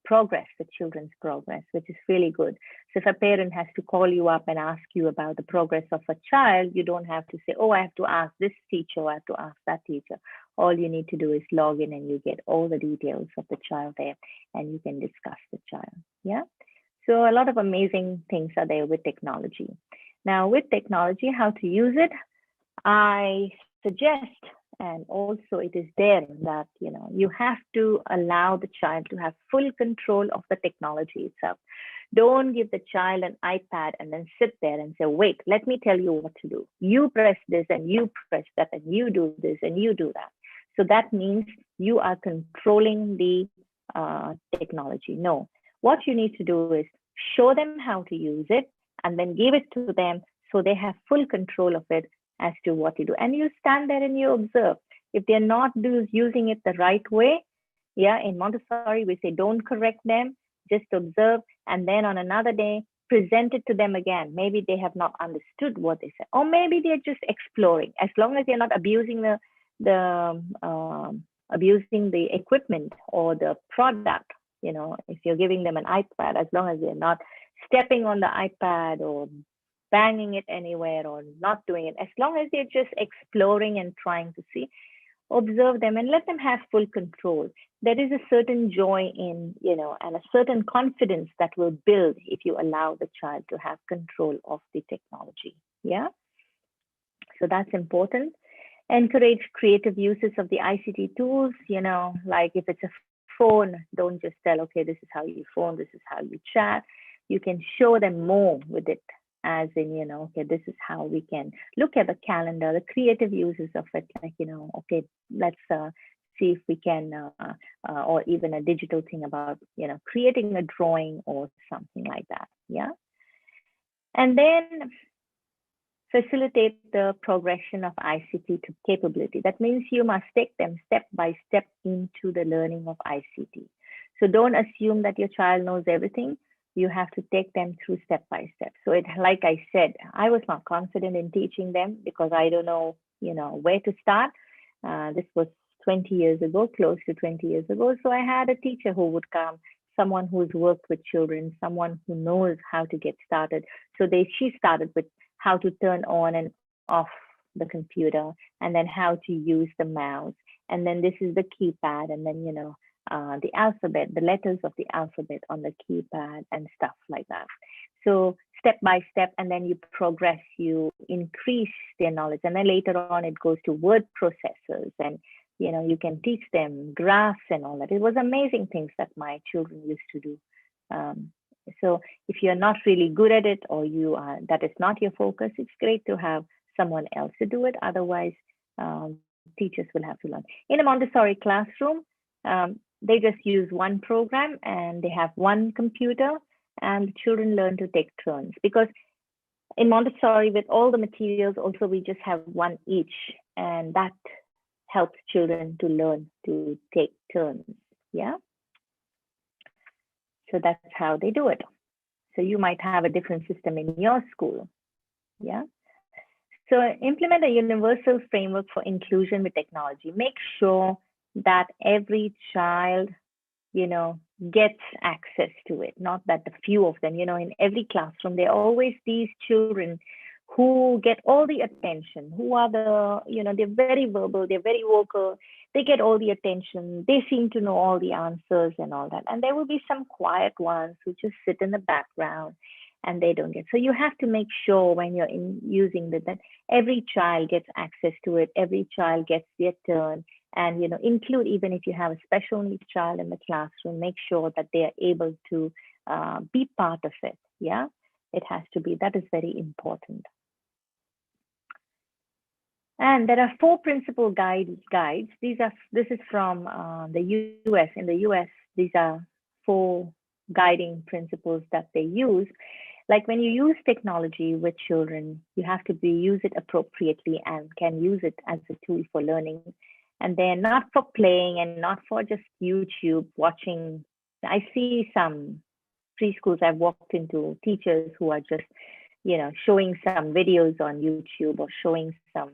progress, the children's progress, which is really good. So if a parent has to call you up and ask you about the progress of a child, you don't have to say, oh, I have to ask this teacher, I have to ask that teacher. All you need to do is log in and you get all the details of the child there, and you can discuss the child. Yeah. So a lot of amazing things are there with technology. Now with technology, how to use it, I suggest, and also it is there, that, you know, you have to allow the child to have full control of the technology itself. Don't give the child an iPad and then sit there and say, wait, let me tell you what to do. You press this and you press that and you do this and you do that. So that means you are controlling the technology. No, what you need to do is show them how to use it and then give it to them so they have full control of it as to what to do. And you stand there and you observe. If they're not using it the right way, yeah, in Montessori, we say don't correct them, just observe. And then on another day, present it to them again. Maybe they have not understood what they said, or maybe they're just exploring. As long as they're not abusing abusing the equipment or the product, you know, if you're giving them an iPad, as long as they're not stepping on the iPad or banging it anywhere or not doing it, as long as they're just exploring and trying to see, observe them and let them have full control. There is a certain joy in, you know, and a certain confidence that will build if you allow the child to have control of the technology. Yeah. So that's important. Encourage creative uses of the ICT tools, like if it's a phone, don't just tell, okay, this is how you phone, this is how you chat. You can show them more with it, as in, okay, this is how we can look at the calendar, the creative uses of it, like, okay, let's see if we can, or even a digital thing about, creating a drawing or something like that, yeah? And then facilitate the progression of ICT to capability. That means you must take them step by step into the learning of ICT. So don't assume that your child knows everything. You have to take them through step by step. So like I said, I was not confident in teaching them because I don't know, where to start. This was 20 years ago, close to 20 years ago. So I had a teacher who would come, someone who's worked with children, someone who knows how to get started. So she started with how to turn on and off the computer, and then how to use the mouse. And then this is the keypad, and then, the alphabet, the letters of the alphabet on the keypad and stuff like that. So step by step, and then you progress, you increase their knowledge. And then later on, it goes to word processors, and, you can teach them graphs and all that. It was amazing things that my children used to do. So if you're not really good at it, or that is not your focus, it's great to have someone else to do it. Otherwise, teachers will have to learn. In a Montessori classroom, they just use one program and they have one computer, and the children learn to take turns. Because in Montessori, with all the materials, also we just have one each, and that helps children to learn to take turns. Yeah. So that's how they do it. So you might have a different system in your school. Yeah. So implement a universal framework for inclusion with technology. Make sure that every child, gets access to it, not that the few of them, in every classroom, there are always these children who get all the attention, who are they're very verbal, they're very vocal, they get all the attention, they seem to know all the answers and all that. And there will be some quiet ones who just sit in the background and they don't get. So you have to make sure when you're using that every child gets access to it, every child gets their turn, and include, even if you have a special needs child in the classroom, make sure that they are able to be part of it. Yeah, it has to be. That is very important. And there are 4 principal guides. This is from the US. In the US, these are 4 guiding principles that they use. Like when you use technology with children, you have to use it appropriately and can use it as a tool for learning. And they're not for playing and not for just YouTube watching. I see some preschools I've walked into, teachers who are just, showing some videos on YouTube or showing some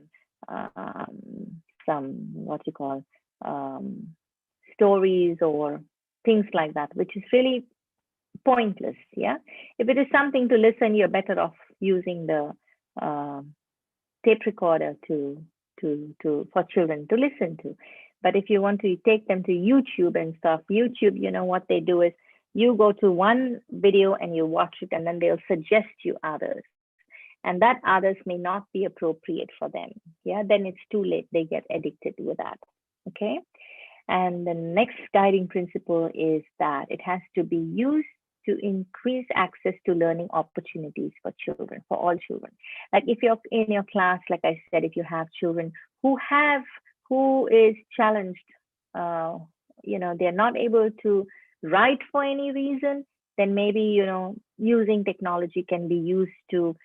stories or things like that, which is really pointless. Yeah, if it is something to listen, you're better off using the tape recorder for children to listen to. But if you want to take them to YouTube and stuff, YouTube, what they do is you go to one video and you watch it, and then they'll suggest you others, and that others may not be appropriate for them. Yeah, then it's too late. They get addicted with that. Okay. And the next guiding principle is that it has to be used to increase access to learning opportunities for children, for all children. Like if you're in your class, like I said, if you have children who is challenged, they're not able to write for any reason, then maybe, using technology can be used to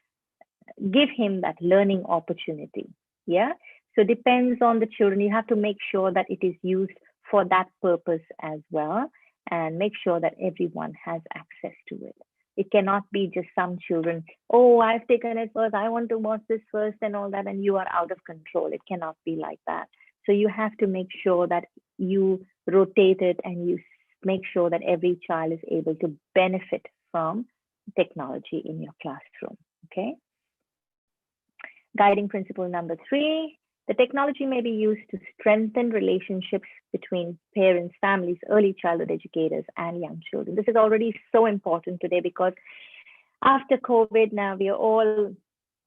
give him that learning opportunity. Yeah. So it depends on the children. You have to make sure that it is used for that purpose as well, and make sure that everyone has access to it. It cannot be just some children, oh, I've taken it first, I want to watch this first and all that, and you are out of control. It cannot be like that. So you have to make sure that you rotate it and you make sure that every child is able to benefit from technology in your classroom. Okay. Guiding principle number 3, the technology may be used to strengthen relationships between parents, families, early childhood educators, and young children. This is already so important today because after COVID, now we are all,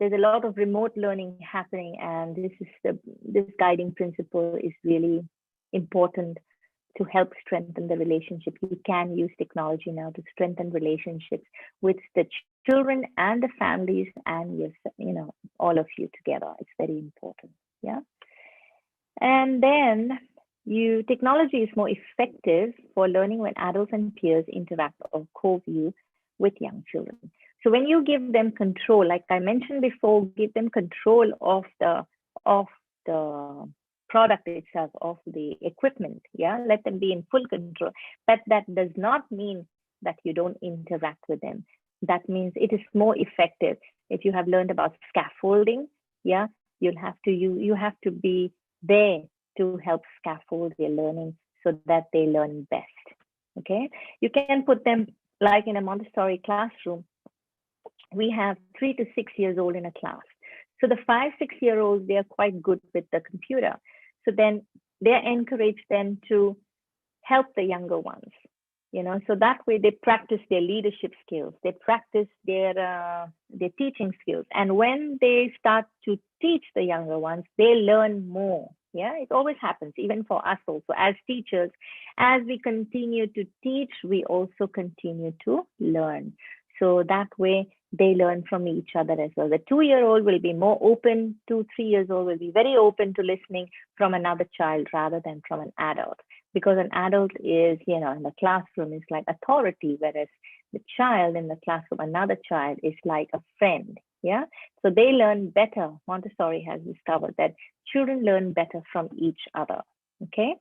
there's a lot of remote learning happening, and this guiding principle is really important to help strengthen the relationship. You can use technology now to strengthen relationships with the children and the families and all of you together. It's very important. Yeah. And then technology is more effective for learning when adults and peers interact or co-view with young children. So when you give them control, like I mentioned before, give them control of the product itself, of the equipment. Yeah, let them be in full control. But that does not mean that you don't interact with them. That means it is more effective. If you have learned about scaffolding, yeah, you have to be there to help scaffold their learning so that they learn best. Okay, you can put them like in a Montessori classroom. We have 3 to 6 years old in a class. So the 5, 6-year-olds, they are quite good with the computer. So then they're encouraged then to help the younger ones, so that way they practice their leadership skills, they practice their teaching skills. And when they start to teach the younger ones, they learn more. Yeah, it always happens, even for us also as teachers. As we continue to teach, we also continue to learn. So that way they learn from each other as well. The 2-year-old will be more open, 2, 3 years old will be very open to listening from another child rather than from an adult. Because an adult is, in the classroom is like authority, whereas the child in the classroom, another child, is like a friend. Yeah, so they learn better. Montessori has discovered that children learn better from each other. Okay,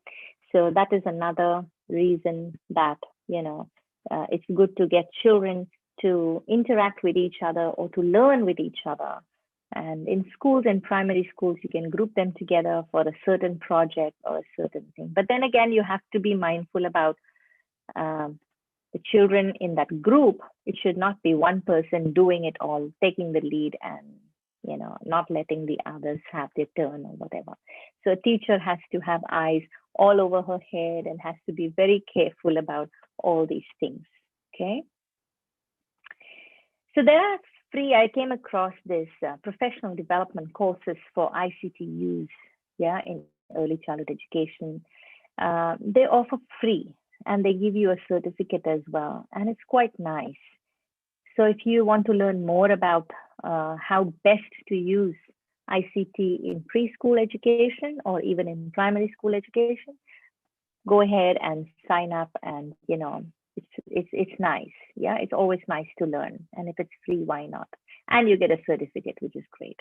so that is another reason that it's good to get children to interact with each other or to learn with each other. And in schools and primary schools, you can group them together for a certain project or a certain thing. But then again, you have to be mindful about the children in that group. It should not be one person doing it all, taking the lead and not letting the others have their turn or whatever. So a teacher has to have eyes all over her head and has to be very careful about all these things. Okay. So there are free, I came across this professional development courses for ICT use, in early childhood education. They offer free and they give you a certificate as well. And it's quite nice. So if you want to learn more about how best to use ICT in preschool education or even in primary school education, go ahead and sign up, and it's nice. Yeah, it's always nice to learn, and if it's free, why not? And you get a certificate, which is great.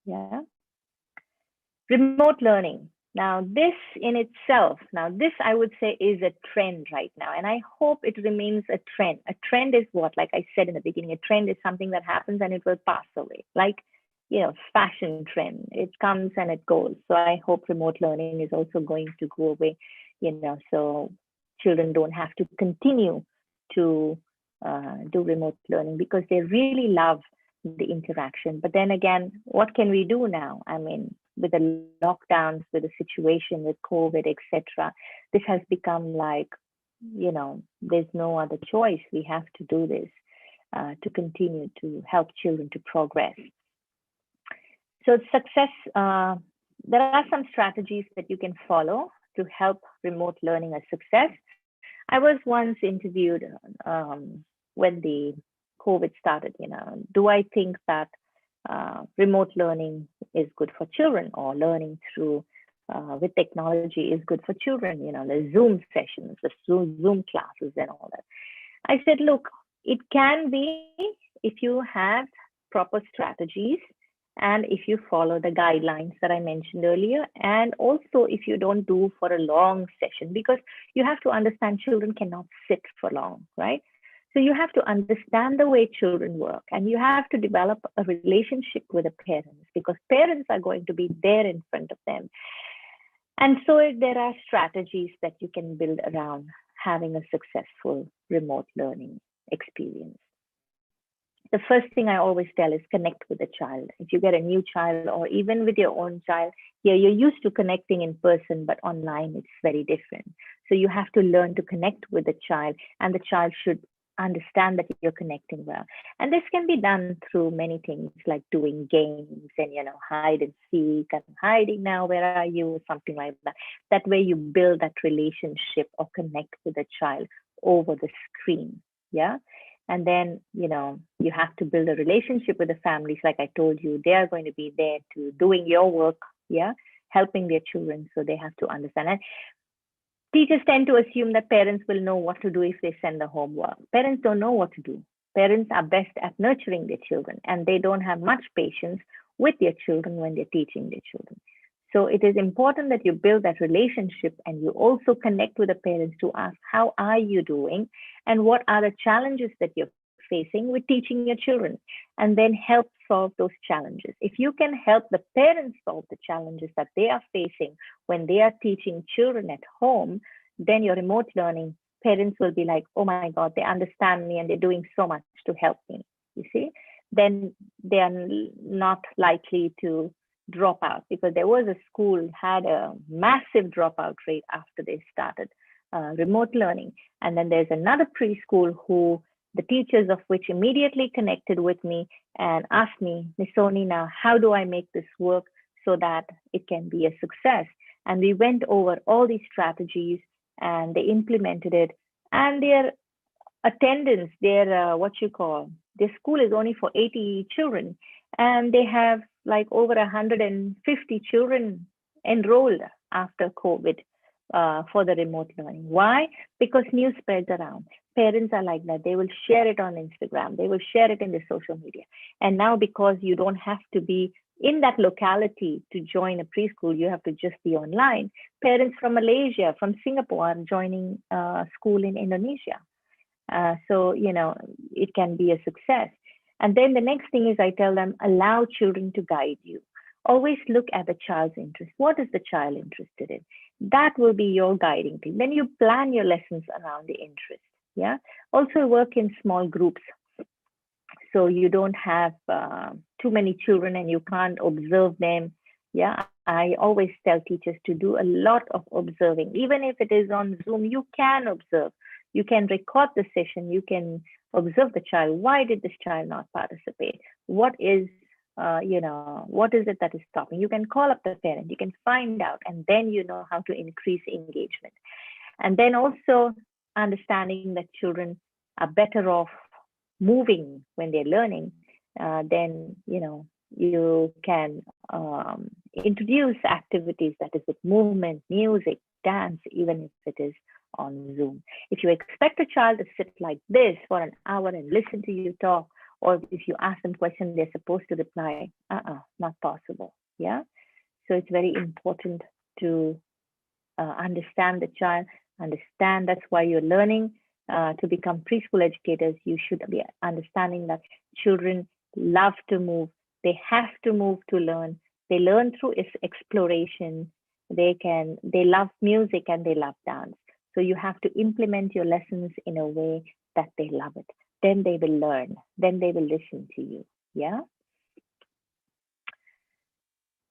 Yeah. Remote learning. Now this in itself, this I would say is a trend right now, and I hope it remains a trend. A trend is what, like I said in the beginning, a trend is something that happens and it will pass away, like fashion trend. It comes and it goes. So I hope remote learning is also going to go away, so children don't have to continue to do remote learning because they really love the interaction. But then again, what can we do now? I mean, with the lockdowns, with the situation with COVID, etc., this has become like, there's no other choice. We have to do this to continue to help children to progress. So success, there are some strategies that you can follow to help remote learning a success. I was once interviewed when the COVID started, do I think that remote learning is good for children, or learning through with technology is good for children, the Zoom sessions, the Zoom classes and all that. I said, look, it can be if you have proper strategies and if you follow the guidelines that I mentioned earlier, and also if you don't do for a long session, because you have to understand children cannot sit for long, right? So you have to understand the way children work, and you have to develop a relationship with the parents, because parents are going to be there in front of them. And so there are strategies that you can build around having a successful remote learning experience. The first thing I always tell is connect with the child. If you get a new child, or even with your own child, you're used to connecting in person, but online it's very different. So you have to learn to connect with the child, and the child should understand that you're connecting well. And this can be done through many things like doing games and, hide and seek, and hiding now, where are you, something like that. That way you build that relationship or connect with the child over the screen. Yeah. And then, you have to build a relationship with the families. Like I told you, they are going to be there to doing your work. Yeah. Helping their children. So they have to understand. And teachers tend to assume that parents will know what to do if they send the homework. Parents don't know what to do. Parents are best at nurturing their children, and they don't have much patience with their children when they're teaching their children. So it is important that you build that relationship, and you also connect with the parents to ask, how are you doing? And what are the challenges that you're facing with teaching your children? And then help solve those challenges. If you can help the parents solve the challenges that they are facing when they are teaching children at home, then your remote learning parents will be like, oh my God, they understand me and they're doing so much to help me. You see, then they are not likely to drop out, because there was a school had a massive dropout rate after they started remote learning. And then there's another preschool who the teachers of which immediately connected with me and asked me, Miss Soni, now how do I make this work so that it can be a success? And we went over all these strategies and they implemented it. And their attendance, their their school is only for 80 children, and they have like over 150 children enrolled after COVID for the remote learning. Why? Because news spreads around. Parents are like that. They will share it on Instagram. They will share it in the social media. And now, because you don't have to be in that locality to join a preschool, you have to just be online. Parents from Malaysia, from Singapore are joining school in Indonesia. So, it can be a success. And then the next thing is I tell them, allow children to guide you. Always look at the child's interest. What is the child interested in? That will be your guiding thing. Then you plan your lessons around the interest. Yeah. Also work in small groups, so you don't have too many children and you can't observe them. Yeah. I always tell teachers to do a lot of observing. Even if it is on Zoom, you can observe. You can record the session. You can observe the child. Why did this child not participate? What is what is it that is stopping? You can call up the parent. You can find out, and then you know how to increase engagement. And then also understanding that children are better off moving when they're learning. Then you can introduce activities that is with movement, music, dance, even if it is on Zoom. If you expect a child to sit like this for an hour and listen to you talk, or if you ask them questions, they're supposed to reply, not possible. Yeah. So it's very important to understand the child, understand that's why you're learning to become preschool educators. You should be understanding that children love to move. They have to move to learn. They learn through exploration. They love music and they love dance. So you have to implement your lessons in a way that they love it. Then they will learn. Then they will listen to you. Yeah.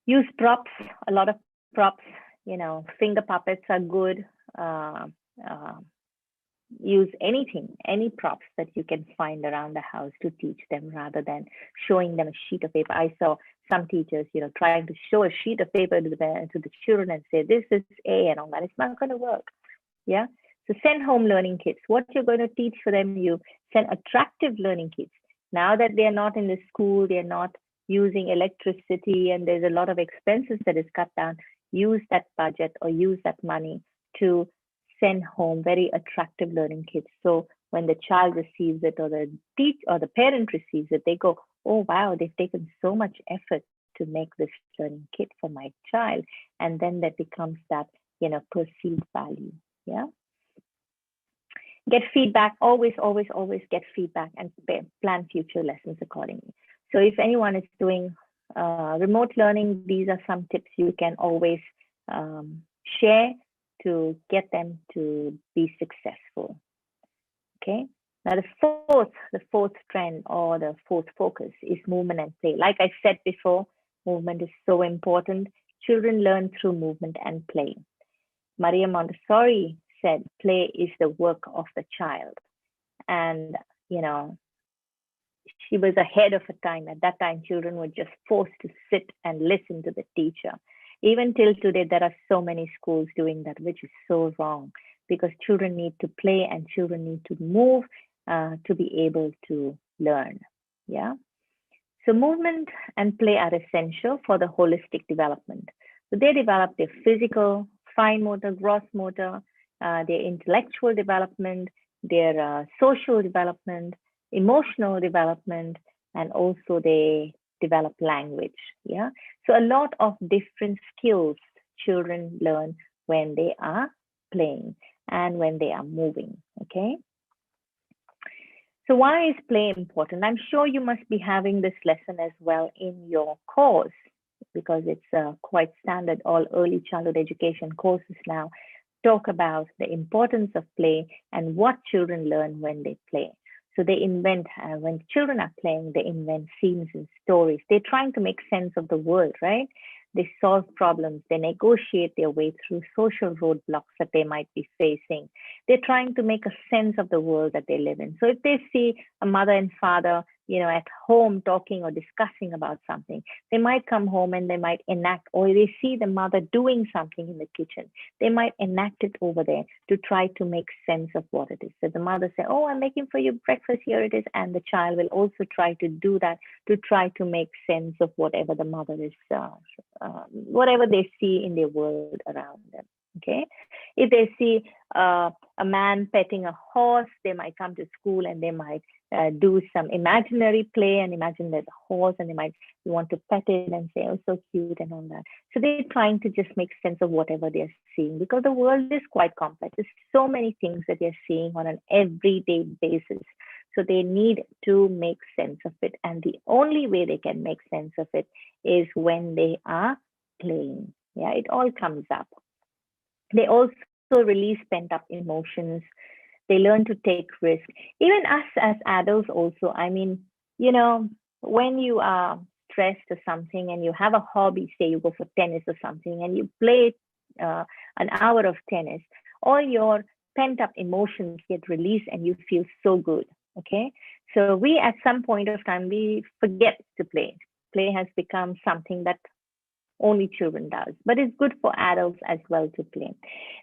Use props. A lot of props. Finger puppets are good. Use anything, any props that you can find around the house to teach them, rather than showing them a sheet of paper. I saw some teachers, trying to show a sheet of paper to the children and say, this is A and all that. It's not going to work. Yeah. So send home learning kits. What you're going to teach for them, you send attractive learning kits. Now that they're not in the school, they're not using electricity, and there's a lot of expenses that is cut down, use that budget or use that money to send home very attractive learning kits. So when the child receives it, or the parent receives it, they go, oh, wow, they've taken so much effort to make this learning kit for my child. And then that becomes that, perceived value. Yeah. Get feedback. Always, always, always get feedback and plan future lessons accordingly. So if anyone is doing remote learning, these are some tips you can always share to get them to be successful. Okay. Now the fourth trend, or the fourth focus, is movement and play. Like I said before, movement is so important. Children learn through movement and play. Maria Montessori said, play is the work of the child. And, you know, she was ahead of her time. At that time, children were just forced to sit and listen to the teacher. Even till today, there are so many schools doing that, which is so wrong, because children need to play and children need to move to be able to learn. Yeah. So movement and play are essential for the holistic development. So they develop their physical, fine motor, gross motor, their intellectual development, their social development, emotional development, and also they develop language. Yeah. So a lot of different skills children learn when they are playing and when they are moving. Okay. So why is play important? I'm sure you must be having this lesson as well in your course, because it's quite standard. All early childhood education courses now talk about the importance of play and what children learn when they play. So they invent, when children are playing, they invent scenes and stories. They're trying to make sense of the world, right? They solve problems. They negotiate their way through social roadblocks that they might be facing. They're trying to make a sense of the world that they live in. So if they see a mother and father, you know, at home talking or discussing about something, they might come home and they might enact, or they see the mother doing something in the kitchen, they might enact it over there to try to make sense of what it is. So the mother say, oh, I'm making for you breakfast, here it is. And the child will also try to do that to try to make sense of whatever the mother is, whatever they see in their world around them. Okay. If they see a man petting a horse, they might come to school and they might do some imaginary play and imagine there's a horse and they might want to pet it and say, oh, so cute and all that. So they're trying to just make sense of whatever they're seeing, because the world is quite complex. There's so many things that they're seeing on an everyday basis. So they need to make sense of it. And the only way they can make sense of it is when they are playing. Yeah, it all comes up. They also release pent up emotions. They learn to take risks. Even us as adults also, I mean, you know, when you are stressed or something and you have a hobby, say you go for tennis or something and you play an hour of tennis, all your pent up emotions get released and you feel so good. Okay. So we at some point of time, we forget to play. Play has become something that only children does, but it's good for adults as well to play.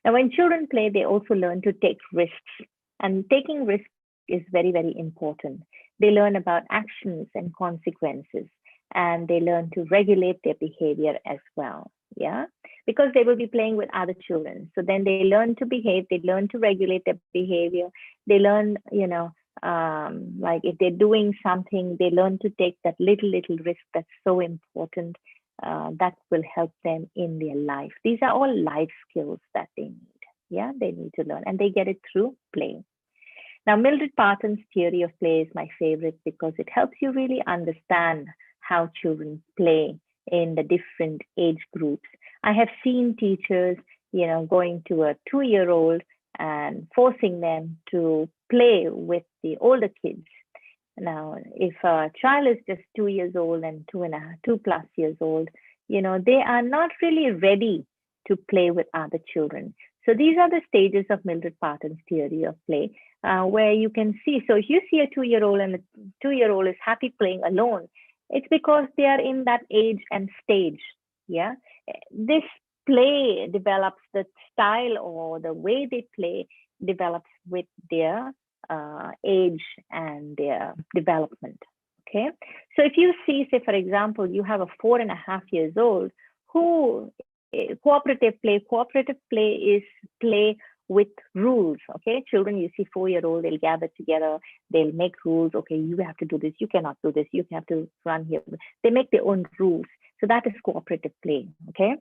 Now, when children play, they also learn to take risks, and taking risks is very, very important. They learn about actions and consequences, and they learn to regulate their behavior as well. Yeah, because they will be playing with other children. So then they learn to behave, they learn to regulate their behavior, they learn, you know, like if they're doing something, they learn to take that little risk that's so important. That will help them in their life. These are all life skills that they need. Yeah, they need to learn, and they get it through play. Now, Mildred Parton's theory of play is my favorite because it helps you really understand how children play in the different age groups. I have seen teachers, you know, going to a 2-year-old and forcing them to play with the older kids. Now, if a child is just 2 years old and 2+ years old, you know, they are not really ready to play with other children. So these are the stages of Mildred Parton's theory of play, where you can see. So if you see a 2-year-old and a 2-year-old is happy playing alone, it's because they are in that age and stage. Yeah, this play develops, the style or the way they play develops with their age and their development. Okay, so if you see, say for example, you have a 4.5 years old who cooperative play is play with rules. Okay, children, you see 4-year-old, they'll gather together, they'll make rules. Okay, you have to do this, you cannot do this, you have to run here. They make their own rules. So that is cooperative play. Okay,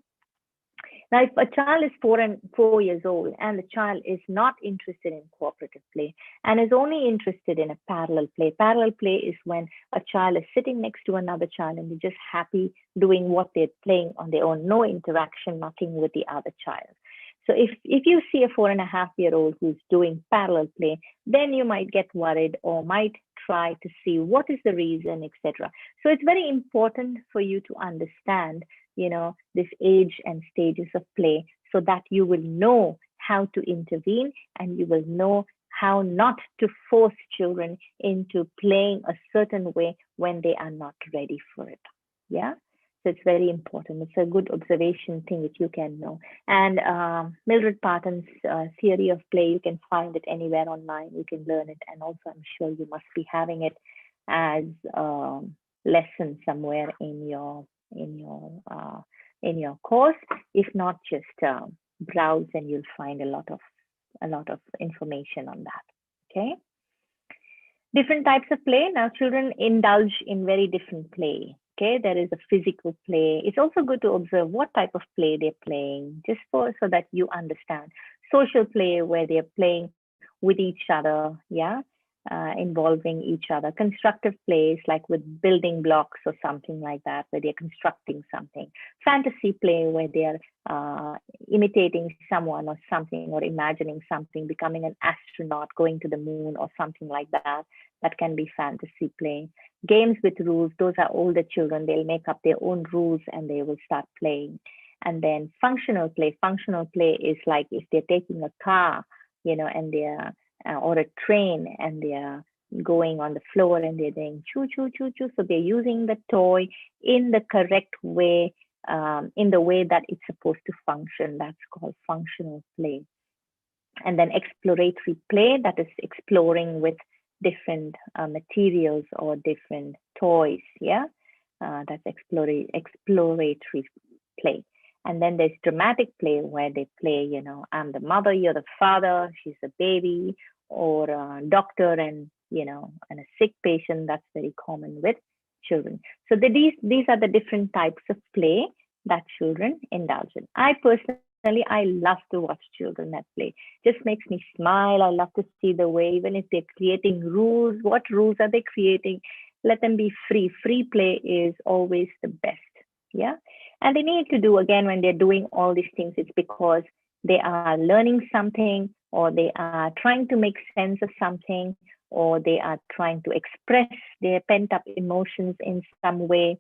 now, if a child is 4 years old and the child is not interested in cooperative play and is only interested in a parallel play is when a child is sitting next to another child and they're just happy doing what they're playing on their own, no interaction, nothing with the other child. So if you see a 4.5-year-old who's doing parallel play, then you might get worried or might try to see what is the reason, etc. So it's very important for you to understand, you know, this age and stages of play so that you will know how to intervene and you will know how not to force children into playing a certain way when they are not ready for it. Yeah. So it's very important. It's a good observation thing that you can know. And Mildred Parton's theory of play, you can find it anywhere online. You can learn it. And also, I'm sure you must be having it as a lesson somewhere in your course. If not, just browse and you'll find a lot of information on that. Okay. Different types of play. Now, children indulge in very different play. Okay, there is a physical play. It's also good to observe what type of play they're playing, just so that you understand. Social play, where they're playing with each other, yeah, involving each other. Constructive plays, like with building blocks or something like that, where they're constructing something. Fantasy play, where they're imitating someone or something, or imagining something, becoming an astronaut, going to the moon or something like that. That can be fantasy play. Games with rules, those are older children. They'll make up their own rules and they will start playing. And then functional play. Functional play is like if they're taking a car, you know, and they're, or a train, and they're going on the floor and they're doing choo, choo, choo, choo. So they're using the toy in the correct way, in the way that it's supposed to function. That's called functional play. And then exploratory play, that is exploring with different materials or different toys. Yeah, that's exploratory play. And then there's dramatic play, where they play, you know, I'm the mother, you're the father, she's a baby, or a doctor and, you know, and a sick patient. That's very common with children. So these are the different types of play that children indulge in. I love to watch children at play. Just makes me smile. I love to see the way, even if they're creating rules, what rules are they creating? Let them be free. Free play is always the best. Yeah. And they need to do, again, when they're doing all these things, it's because they are learning something, or they are trying to make sense of something, or they are trying to express their pent up emotions in some way.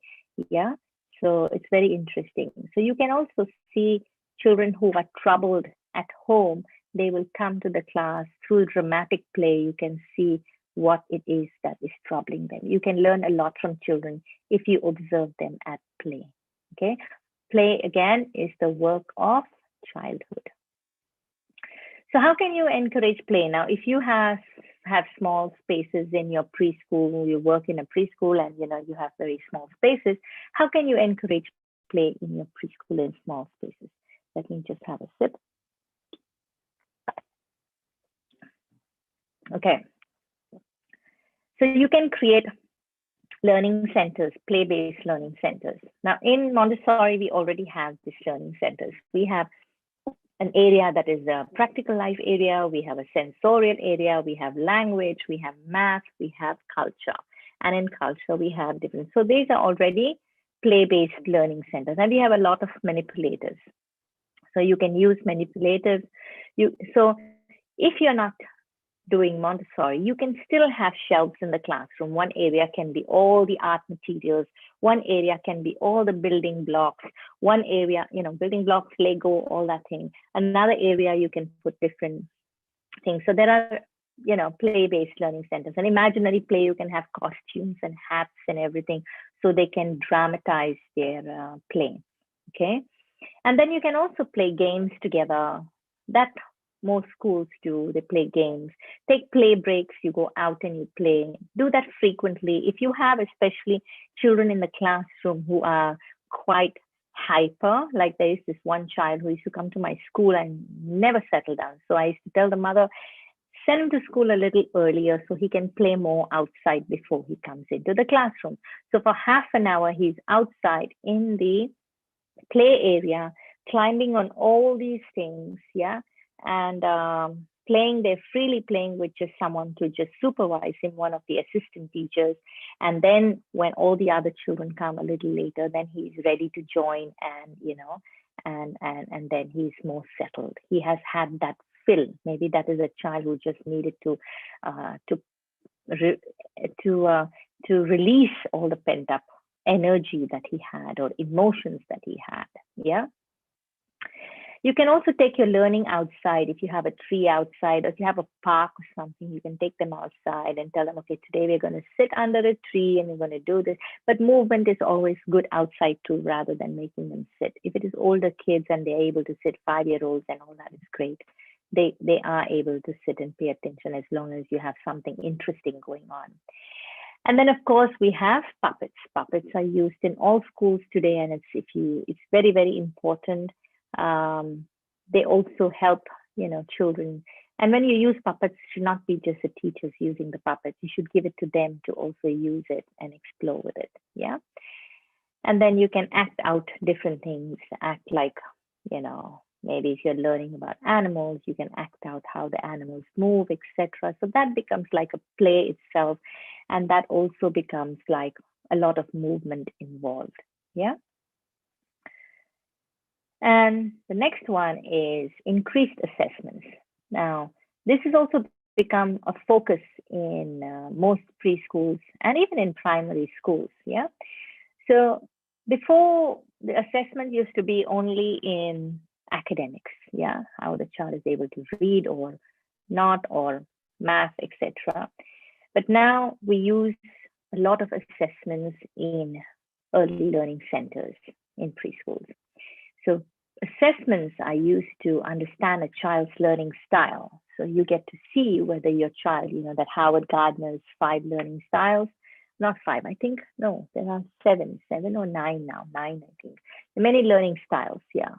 Yeah. So it's very interesting. So you can also see children who are troubled at home, they will come to the class through dramatic play. You can see what it is that is troubling them. You can learn a lot from children if you observe them at play. Okay, play again is the work of childhood. So how can you encourage play? Now, if you have small spaces in your preschool, you work in a preschool and, you know, you have very small spaces, how can you encourage play in your preschool in small spaces? Let me just have a sip. Okay. So you can create learning centers, play-based learning centers. Now in Montessori, we already have these learning centers. We have an area that is a practical life area. We have a sensorial area. We have language. We have math. We have culture. And in culture, we have different. So these are already play-based learning centers. And we have a lot of manipulators. So you can use manipulators. So if you're not doing Montessori, you can still have shelves in the classroom. One area can be all the art materials. One area can be all the building blocks. One area, you know, building blocks, Lego, all that thing. Another area you can put different things. So there are, you know, play-based learning centers. And imaginary play, you can have costumes and hats and everything, so they can dramatize their play. Okay. And then you can also play games together. That most schools do. They play games. Take play breaks. You go out and you play. Do that frequently. If you have especially children in the classroom who are quite hyper, like there is this one child who used to come to my school and never settle down. So I used to tell the mother, send him to school a little earlier so he can play more outside before he comes into the classroom. So for half an hour, he's outside in the play area, climbing on all these things, yeah, and playing there, freely playing with just someone to just supervise him, one of the assistant teachers. And then when all the other children come a little later, then he's ready to join, and, you know, and then he's more settled. He has had that fill. Maybe that is a child who just needed to release all the pent up energy that he had, or emotions that he had. Yeah. You can also take your learning outside. If you have a tree outside, or if you have a park or something, you can take them outside and tell them, okay, today we're going to sit under a tree and we're going to do this. But movement is always good outside too, rather than making them sit. If it is older kids and they're able to sit, 5-year-olds and all that, is great. They are able to sit and pay attention as long as you have something interesting going on. And then, of course, we have puppets. Puppets are used in all schools today, and it's very, very important. They also help, children. And when you use puppets, it should not be just the teachers using the puppets. You should give it to them to also use it and explore with it. Yeah. And then you can act out different things. Act like, maybe if you're learning about animals, you can act out how the animals move, etc. So that becomes like a play itself. And that also becomes like a lot of movement involved. Yeah. And the next one is increased assessments. Now, this has also become a focus in most preschools and even in primary schools. Yeah. So before, the assessment used to be only in academics. Yeah, how the child is able to read or not, or math, etc. But now we use a lot of assessments in early learning centers in preschools. So assessments are used to understand a child's learning style. So you get to see whether your child, that Howard Gardner's 5 learning styles, not 5, I think, no, there are 7 or 9 now, 9, I think. Many learning styles, yeah.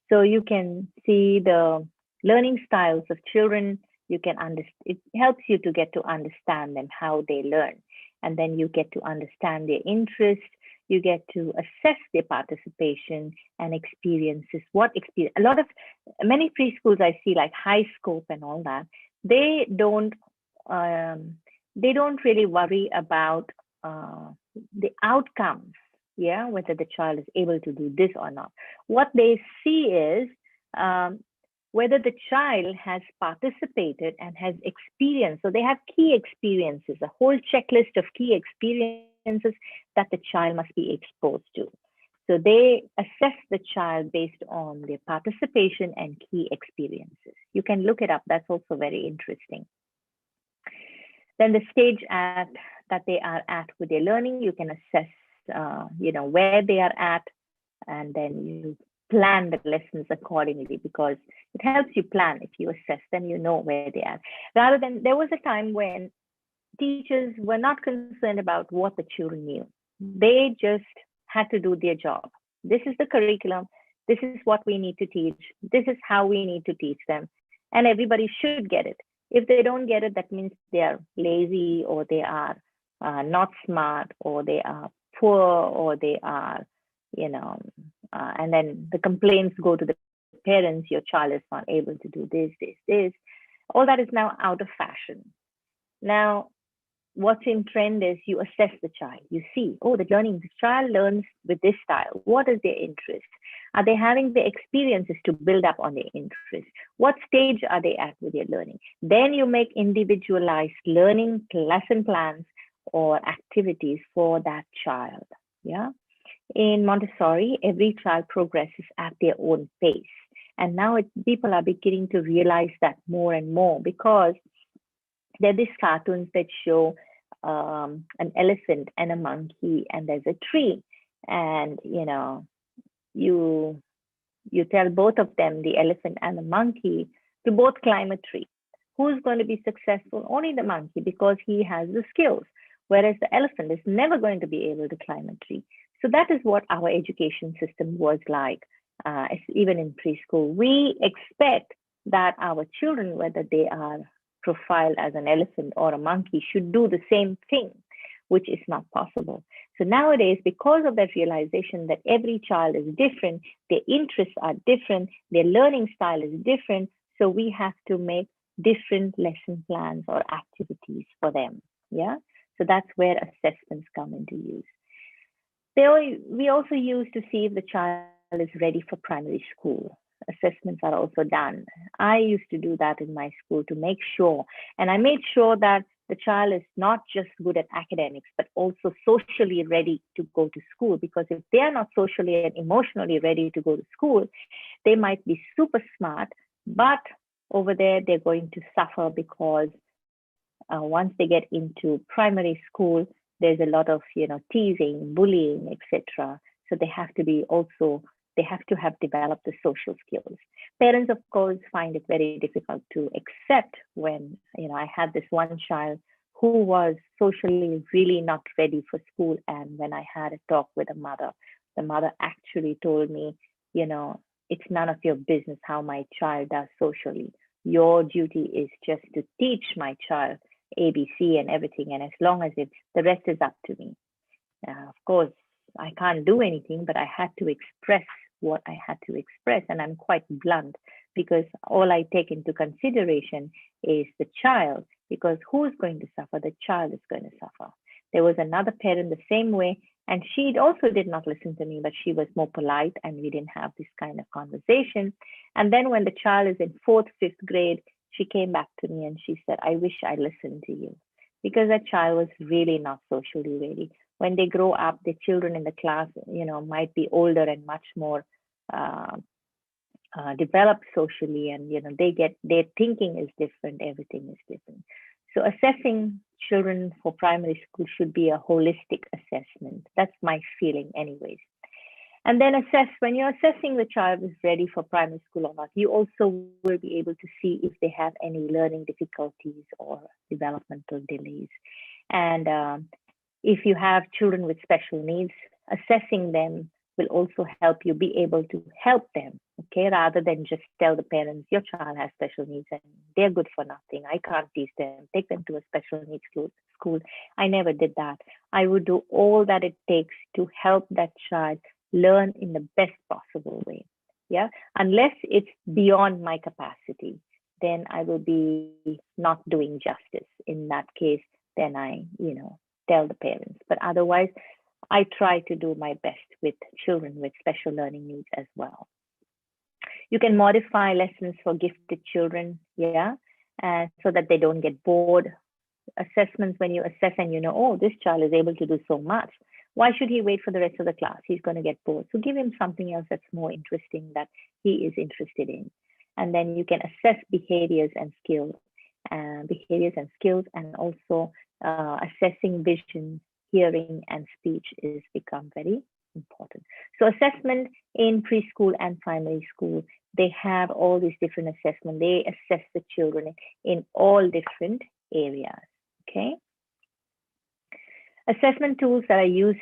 So you can see the learning styles of children. You can it helps you to get to understand them, how they learn. And then you get to understand their interest. You get to assess their participation and experiences. Many preschools I see, like High Scope and all that, they don't really worry about the outcomes, yeah, whether the child is able to do this or not. What they see is whether the child has participated and has experienced. So they have key experiences, a whole checklist of key experiences that the child must be exposed to. So they assess the child based on their participation and key experiences. You can look it up. That's also very interesting. Then the stage that they are at with their learning, you can assess, where they are at, and then you plan the lessons accordingly, because it helps you plan. If you assess them, you know where they are. Rather than, there was a time when teachers were not concerned about what the children knew. They just had to do their job. This is the curriculum. This is what we need to teach. This is how we need to teach them. And everybody should get it. If they don't get it, that means they are lazy, or they are not smart, or they are poor, or they are, and then the complaints go to the parents, your child is not able to do this. All that is now out of fashion. Now, what's in trend is you assess the child. You see, the child learns with this style. What is their interest? Are they having the experiences to build up on their interest? What stage are they at with their learning? Then you make individualized learning lesson plans or activities for that child. Yeah. In Montessori, every child progresses at their own pace. And now people are beginning to realize that more and more, because there are these cartoons that show an elephant and a monkey, and there's a tree, and you tell both of them, the elephant and the monkey, to both climb a tree. Who's going to be successful? Only the monkey, because he has the skills, whereas the elephant is never going to be able to climb a tree. So that is what our education system was like, even in preschool. We expect that our children, whether they are profiled as an elephant or a monkey, should do the same thing, which is not possible. So nowadays, because of that realization that every child is different, their interests are different, their learning style is different, so we have to make different lesson plans or activities for them. Yeah, so that's where assessments come into use. We also use to see if the child is ready for primary school. Assessments are also done. I used to do that in my school to make sure, and I made sure that the child is not just good at academics, but also socially ready to go to school. Because if they are not socially and emotionally ready to go to school, they might be super smart, but over there they're going to suffer because once they get into primary school, there's a lot of teasing, bullying, etc. So they have to have developed the social skills. Parents, of course, find it very difficult to accept when I had this one child who was socially really not ready for school, and when I had a talk with the mother actually told me, it's none of your business how my child does socially. Your duty is just to teach my child ABC and everything, and as long as the rest is up to me. Of course, I can't do anything, but I had to express what I had to express, and I'm quite blunt because all I take into consideration is the child, because who's going to suffer? The child is going to suffer. There was another parent the same way, and she also did not listen to me, but she was more polite and we didn't have this kind of conversation. And then when the child is in 4th, 5th grade, she came back to me and she said, I wish I listened to you, because that child was really not socially ready. When they grow up, the children in the class, might be older and much more developed socially, and their thinking is different, everything is different. So assessing children for primary school should be a holistic assessment. That's my feeling anyways. And then when you're assessing the child is ready for primary school or not, you also will be able to see if they have any learning difficulties or developmental delays. And if you have children with special needs, assessing them will also help you be able to help them, okay, rather than just tell the parents, your child has special needs and they're good for nothing. I can't teach them. Take them to a special needs school. I never did that. I would do all that it takes to help that child learn in the best possible way. Yeah, unless it's beyond my capacity, then I will be not doing justice. In that case, then I, tell the parents. But otherwise, I try to do my best with children with special learning needs as well. You can modify lessons for gifted children, so that they don't get bored. Assessments, when you assess and oh, this child is able to do so much, why should he wait for the rest of the class? He's going to get bored. So give him something else that's more interesting that he is interested in. And then you can assess behaviors and skills, and also assessing vision, hearing, and speech is become very important. So assessment in preschool and primary school, they have all these different assessments. They assess the children in all different areas, okay? Assessment tools that are used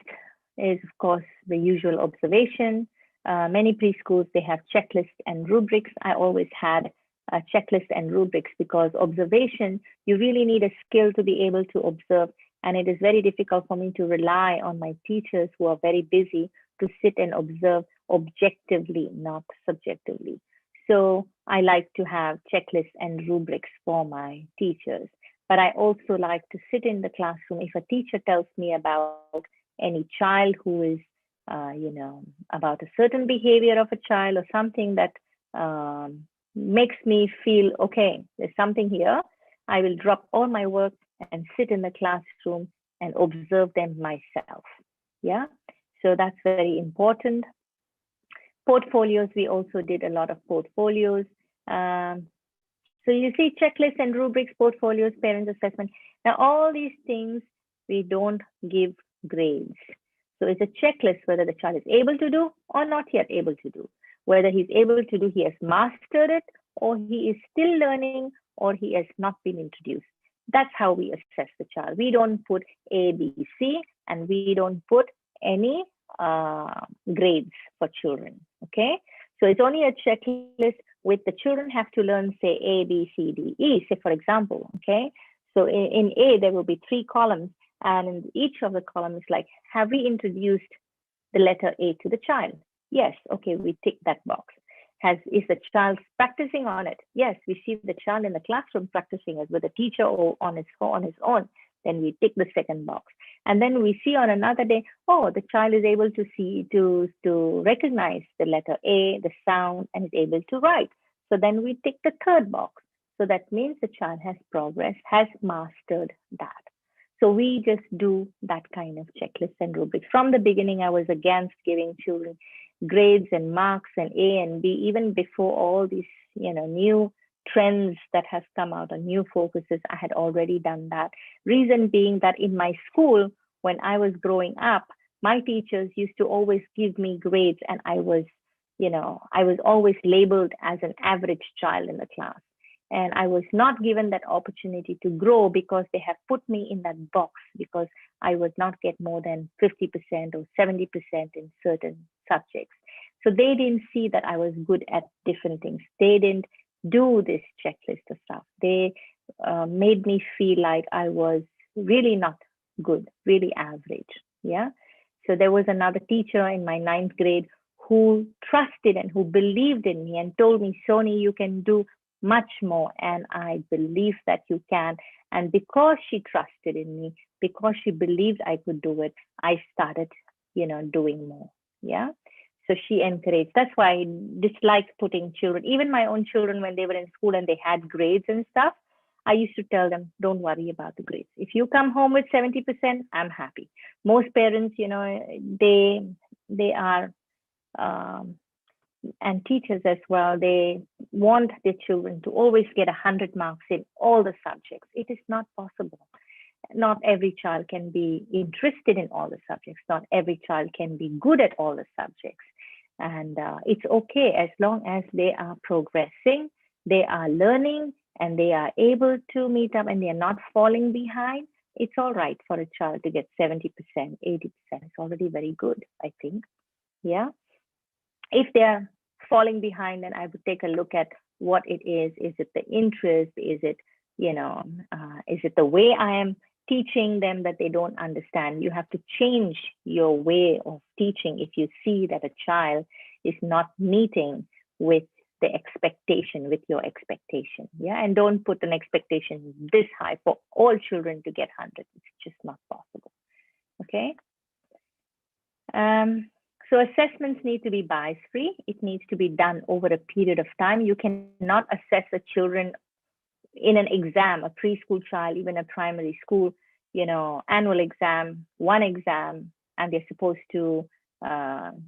is, of course, the usual observation. Many preschools, they have checklists and rubrics. I always had a checklist and rubrics because observation, you really need a skill to be able to observe. And it is very difficult for me to rely on my teachers who are very busy to sit and observe objectively, not subjectively. So I like to have checklists and rubrics for my teachers. But I also like to sit in the classroom. If a teacher tells me about any child who is, about a certain behavior of a child or something that makes me feel, okay, there's something here, I will drop all my work and sit in the classroom and observe them myself. Yeah, so that's very important. Portfolios, we also did a lot of portfolios. So you see checklists and rubrics, portfolios, parents assessment. Now all these things, we don't give grades. So it's a checklist whether the child is able to do or not yet able to do. Whether he's able to do, he has mastered it, or he is still learning, or he has not been introduced. That's how we assess the child. We don't put A, B, C, and we don't put any grades for children, okay? So it's only a checklist with the children have to learn, say, A, B, C, D, E, say, for example, okay? So in A, there will be 3 columns, and in each of the columns, like, have we introduced the letter A to the child? Yes, okay, we tick that box. Is the child practicing on it? Yes, we see the child in the classroom practicing it with a teacher or on his own. Then we tick the second box. And then we see on another day, oh, the child is able to recognize the letter A, the sound, and is able to write. So then we tick the third box. So that means the child has progressed, has mastered that. So we just do that kind of checklist and rubrics. From the beginning, I was against giving children grades and marks and A and B, even before all these, new trends that has come out or new focuses. I had already done that. Reason being that in my school, when I was growing up, my teachers used to always give me grades, and I was always labeled as an average child in the class. And I was not given that opportunity to grow because they have put me in that box because I would not get more than 50% or 70% in certain subjects. So they didn't see that I was good at different things. They didn't do this checklist of stuff. They made me feel like I was really not good, really average. Yeah. So there was another teacher in my 9th grade who trusted and who believed in me and told me, Soni, you can do much more. And I believe that you can. And because she trusted in me, because she believed I could do it, I started, doing more. Yeah. So she encouraged. That's why I dislike putting children, even my own children, when they were in school and they had grades and stuff, I used to tell them, don't worry about the grades. If you come home with 70%, I'm happy. Most parents, they are, and teachers as well, they want their children to always get 100 marks in all the subjects. It is not possible. Not every child can be interested in all the subjects. Not every child can be good at all the subjects. And it's okay as long as they are progressing, they are learning, and they are able to meet up and they are not falling behind. It's all right for a child to get 70%, 80%. It's already very good, I think. Yeah. If they're falling behind, then I would take a look at what it is. Is it the interest? Is it, is it the way I am teaching them that they don't understand? You have to change your way of teaching if you see that a child is not meeting with the expectation, with your expectation. Yeah. And don't put an expectation this high for all children to get 100. It's just not possible. Okay. So assessments need to be bias-free. It needs to be done over a period of time. You cannot assess a children in an exam, a preschool child, even a primary school, annual exam, one exam, and they're supposed to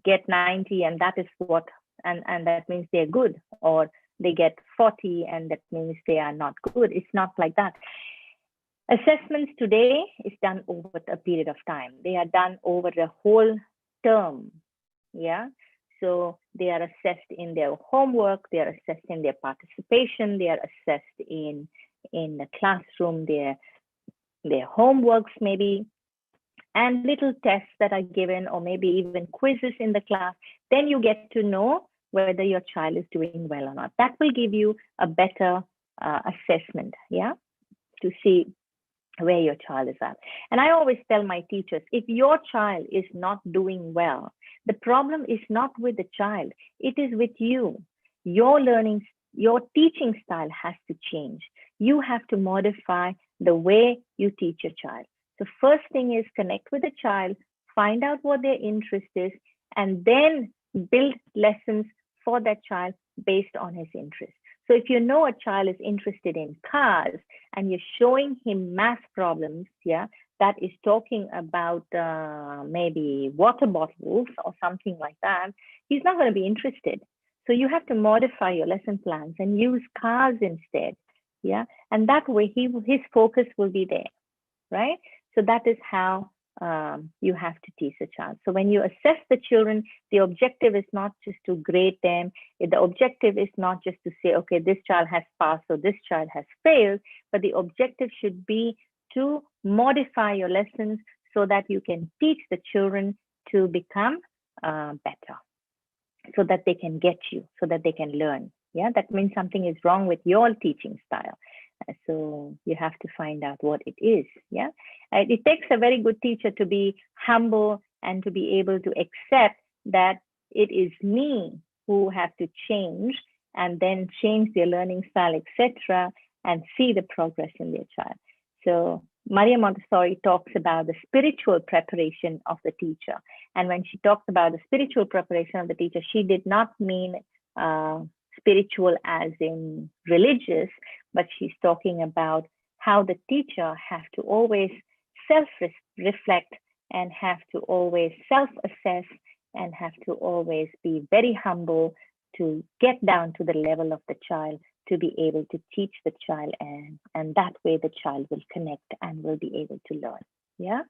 get 90, and that is what, and that means they're good, or they get 40, and that means they are not good. It's not like that. Assessments today is done over a period of time. They are done over the whole term. Yeah. So they are assessed in their homework, they are assessed in their participation, they are assessed in the classroom, their homeworks maybe, and little tests that are given, or maybe even quizzes in the class. Then you get to know whether your child is doing well or not. That will give you a better assessment, yeah, to see where your child is at. And I always tell my teachers, if your child is not doing well, the problem is not with the child, it is with you. Your learning, your teaching style has to change. You have to modify the way you teach your child. The first thing is connect with the child, find out what their interest is, and then build lessons for that child based on his interest. So if you know a child is interested in cars and you're showing him math problems, yeah, that is talking about maybe water bottles or something like that, he's not going to be interested. So you have to modify your lesson plans and use cars instead, yeah, and that way his focus will be there, right? So that is how you have to teach a child. So when you assess the children, the objective is not just to grade them. The objective is not just to say, okay, this child has passed or this child has failed, but the objective should be to modify your lessons so that you can teach the children to become better, so that they can get you, so that they can learn. Yeah, that means something is wrong with your teaching style. So you have to find out what it is. Yeah, it takes a very good teacher to be humble and to be able to accept that it is me who have to change, and then change their learning style, etc., and see the progress in their child. So Maria Montessori talks about the spiritual preparation of the teacher. And when she talks about the spiritual preparation of the teacher, she did not mean spiritual as in religious, but she's talking about how the teacher has to always self-reflect and have to always self-assess and have to always be very humble to get down to the level of the child, to be able to teach the child, and that way the child will connect and will be able to learn. Yeah.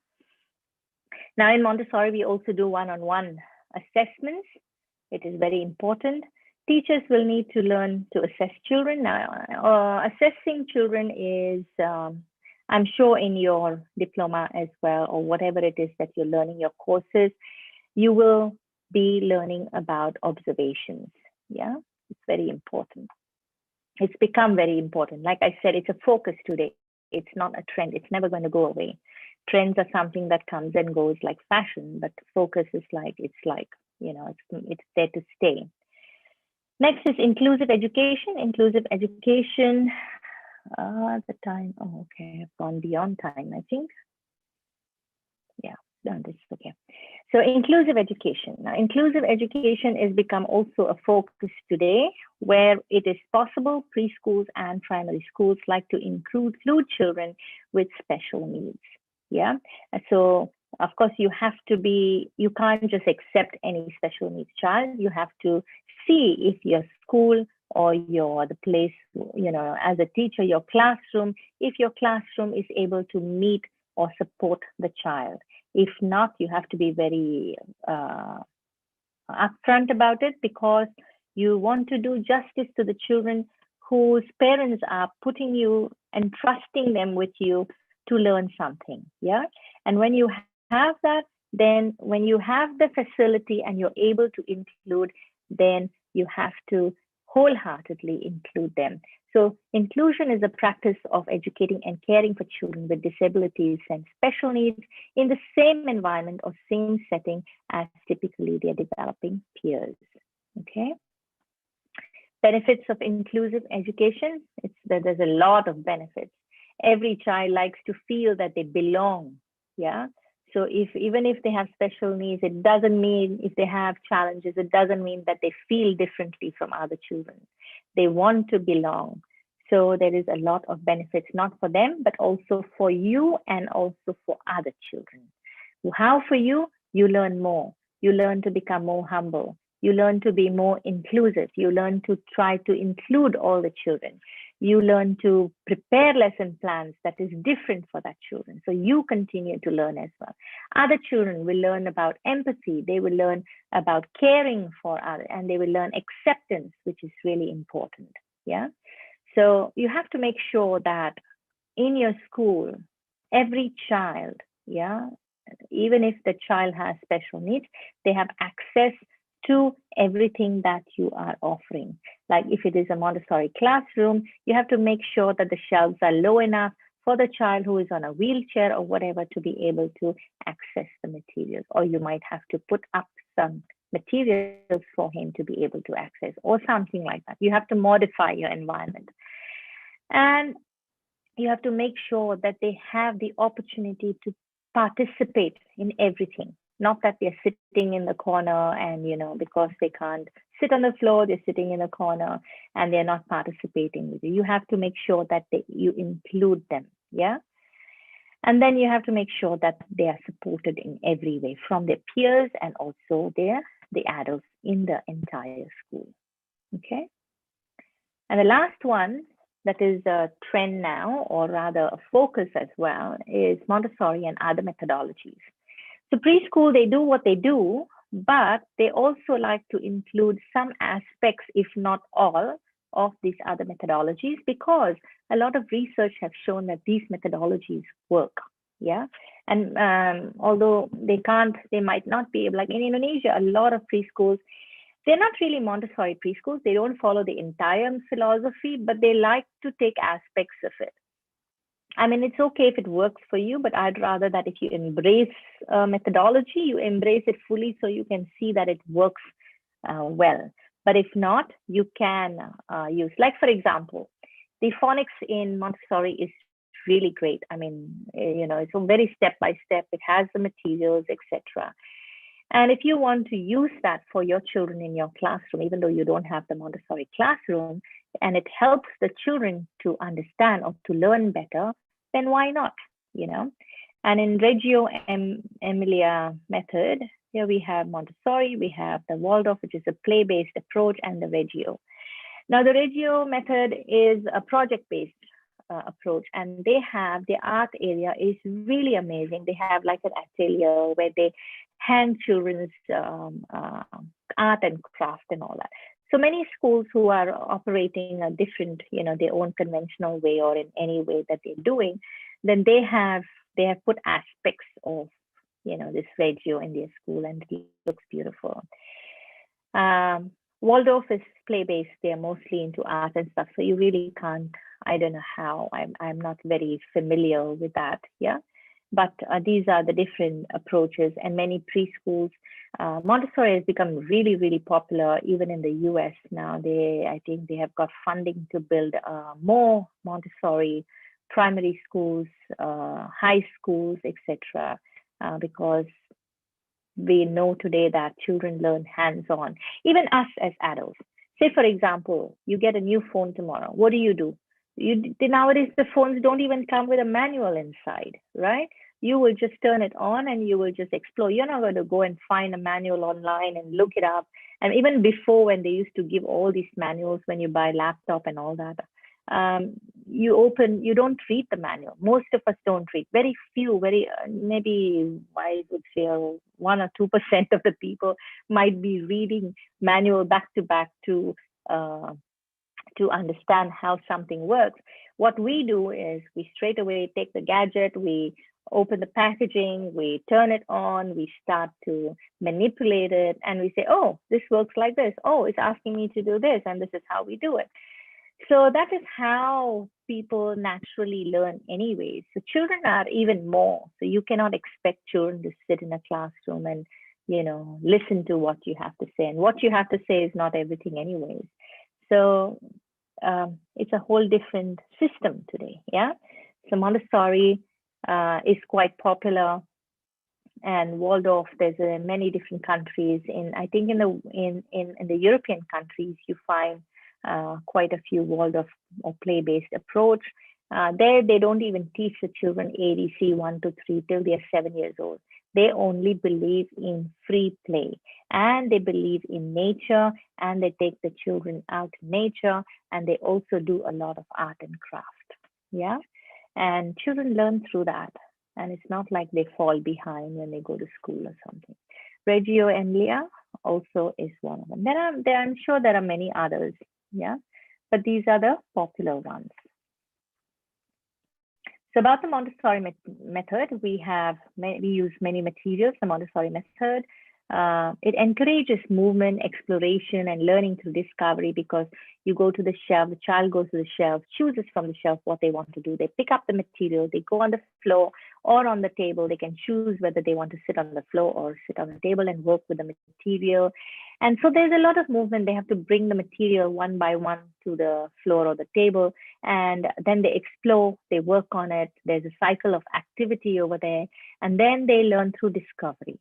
Now in Montessori, we also do one-on-one assessments. It is very important. Teachers will need to learn to assess children. Now, assessing children is, I'm sure in your diploma as well, or whatever it is that you're learning, your courses, you will be learning about observations. Yeah, it's very important. It's become very important. Like I said, it's a focus today. It's not a trend. It's never going to go away. Trends are something that comes and goes like fashion, but focus is like, it's there to stay. Next is inclusive education. Inclusive education, the time, oh, okay, I've gone beyond time, I think. Yeah, no, this is okay. So inclusive education. Now, inclusive education has become also a focus today, where it is possible preschools and primary schools like to include children with special needs. Yeah, so of course you can't just accept any special needs child. You have to see if your school or the place, as a teacher, your classroom, if your classroom is able to meet or support the child. If not, you have to be very upfront about it, because you want to do justice to the children whose parents are putting you and trusting them with you to learn something. Yeah. And when you have that, then when you have the facility and you're able to include, then you have to wholeheartedly include them. So inclusion is a practice of educating and caring for children with disabilities and special needs in the same environment or same setting as typically their developing peers. Okay. Benefits of inclusive education. There's a lot of benefits. Every child likes to feel that they belong. Yeah. So even if they have special needs, it doesn't mean, if they have challenges, it doesn't mean that they feel differently from other children. They want to belong. So there is a lot of benefits, not for them, but also for you and also for other children. How for you? You learn more. You learn to become more humble. You learn to be more inclusive. You learn to try to include all the children. You learn to prepare lesson plans that is different for that children. So you continue to learn as well. Other children will learn about empathy. They will learn about caring for others, and they will learn acceptance, which is really important. Yeah. So you have to make sure that in your school, every child, yeah, even if the child has special needs, they have access to everything that you are offering. Like if it is a Montessori classroom, you have to make sure that the shelves are low enough for the child who is on a wheelchair or whatever to be able to access the materials. Or you might have to put up some materials for him to be able to access, or something like that. You have to modify your environment. And you have to make sure that they have the opportunity to participate in everything. Not that they're sitting in the corner and, because they can't sit on the floor, they're sitting in the corner and they're not participating with you. You have to make sure that you include them, yeah? And then you have to make sure that they are supported in every way from their peers and also the adults in the entire school, okay? And the last one that is a trend now, or rather a focus as well, is Montessori and other methodologies. So preschool, they do what they do, but they also like to include some aspects, if not all, of these other methodologies, because a lot of research have shown that these methodologies work. Yeah. And although they might not be, like in Indonesia, a lot of preschools, they're not really Montessori preschools. They don't follow the entire philosophy, but they like to take aspects of it. I mean, it's okay if it works for you, but I'd rather that if you embrace methodology, you embrace it fully so you can see that it works well. But if not, you can use, like, for example, the phonics in Montessori is really great. I mean, it's a very step-by-step. It has the materials, etc. And if you want to use that for your children in your classroom, even though you don't have the Montessori classroom, and it helps the children to understand or to learn better, then why not, you know? And in Reggio Emilia method, here we have Montessori, we have the Waldorf, which is a play-based approach, and the Reggio. Now, the Reggio method is a project-based approach, and they have, the art area is really amazing. They have like an atelier where they hand children's art and craft and all that. So many schools who are operating a different, you know, their own conventional way or in any way that they're doing, then they have put aspects of, you know, this Reggio in their school, and it looks beautiful. Waldorf is play-based. They're mostly into art and stuff. So you really can't, I don't know how, I'm not very familiar with that, yeah. But these are the different approaches, and many preschools. Montessori has become really, really popular, even in the US now. I think they have got funding to build more Montessori primary schools, high schools, etc. Because we know today that children learn hands-on, even us as adults. Say, for example, you get a new phone tomorrow. What do? Nowadays, the phones don't even come with a manual inside, right? You will just turn it on and you will just explore. You're not going to go and find a manual online and look it up. And even before, when they used to give all these manuals when you buy a laptop and all that, you don't read the manual. Most of us don't read. Very few, maybe I would say 1 or 2% of the people might be reading manual back to back to understand how something works. What we do is we straight away take the gadget, we open the packaging, we turn it on, we start to manipulate it, and we say, oh, this works like this. Oh, it's asking me to do this, and this is how we do it. So that is how people naturally learn anyways. So children are even more. So you cannot expect children to sit in a classroom and, you know, listen to what you have to say. And what you have to say is not everything anyways. So it's a whole different system today, yeah? So Montessori is quite popular, and Waldorf, there's many different countries. I think in the European countries, you find quite a few Waldorf or play-based approach. There, they don't even teach the children ABC 1 to 3 till they're 7 years old. They only believe in free play, and they believe in nature, and they take the children out in nature, and they also do a lot of art and craft. Yeah, and children learn through that, and it's not like they fall behind when they go to school or something. Reggio Emilia also is one of them. I'm sure there are many others. Yeah, but these are the popular ones. So about the Montessori method, we use many materials. The Montessori method, it encourages movement, exploration, and learning through discovery, because you go to the shelf, the child goes to the shelf, chooses from the shelf what they want to do. They pick up the material, they go on the floor or on the table. They can choose whether they want to sit on the floor or sit on the table and work with the material. And so there's a lot of movement. They have to bring the material one by one to the floor or the table, and then they explore, they work on it. There's a cycle of activity over there, and then they learn through discovery.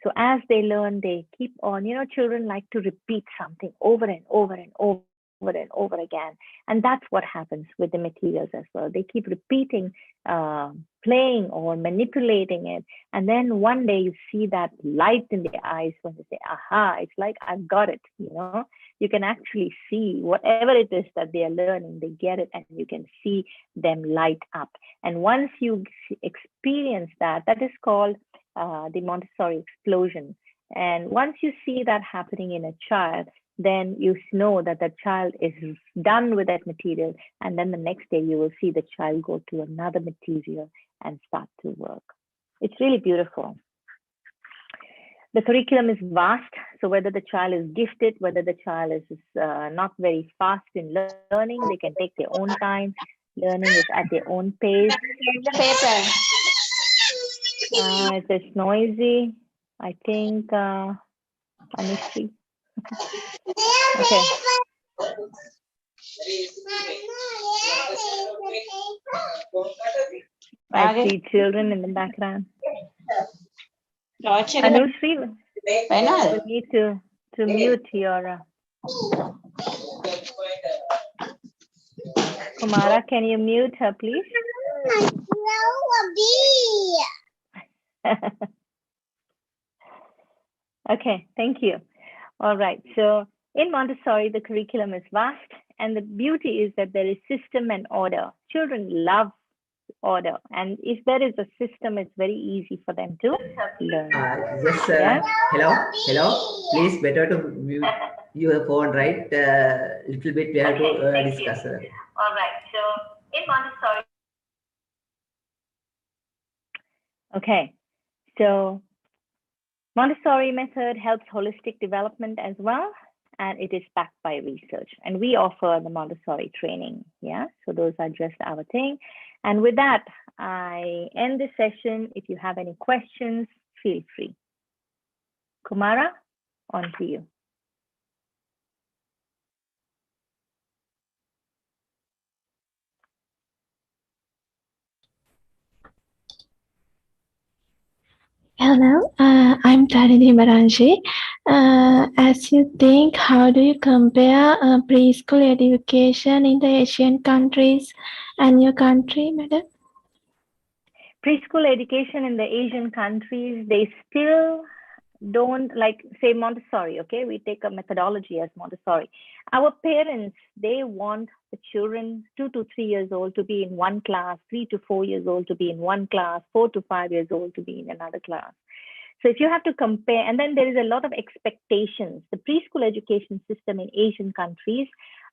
So as they learn, they keep on, children like to repeat something over and over and over and over again. And that's what happens with the materials as well. They keep repeating, playing or manipulating it. And then one day you see that light in their eyes when they say, aha, it's like, I've got it. You can actually see whatever it is that they are learning, they get it, and you can see them light up. And once you experience that, that is called the Montessori explosion. And once you see that happening in a child, then you know that the child is done with that material. And then the next day you will see the child go to another material and start to work. It's really beautiful. The curriculum is vast. So whether the child is gifted, whether the child is not very fast in learning, they can take their own time. Learning is at their own pace. It is noisy. I think, let me see. Okay. I see children in the background. Anushree, you need to mute your. Kumara, can you mute her, please? Okay, thank you. All right, so in Montessori, the curriculum is vast, and the beauty is that there is system and order. Children love order, and if there is a system, it's very easy for them to learn. Yeah? Hello. Please, better to mute your phone, right? Little bit we have to discuss. All right, so in Montessori. Okay, so Montessori method helps holistic development as well, and it is backed by research. And we offer the Montessori training. Yeah, so those are just our thing. And with that, I end this session. If you have any questions, feel free. Kumara, on to you. Hello, I'm Tarini Baranji. As you think, how do you compare preschool education in the Asian countries and your country, madam? Preschool education in the Asian countries, they still don't, like, say Montessori, okay? We take a methodology as Montessori. Our parents, they want the children 2 to 3 years old to be in one class, 3 to 4 years old to be in one class, 4 to 5 years old to be in another class. So if you have to compare, and then there is a lot of expectations. The preschool education system in Asian countries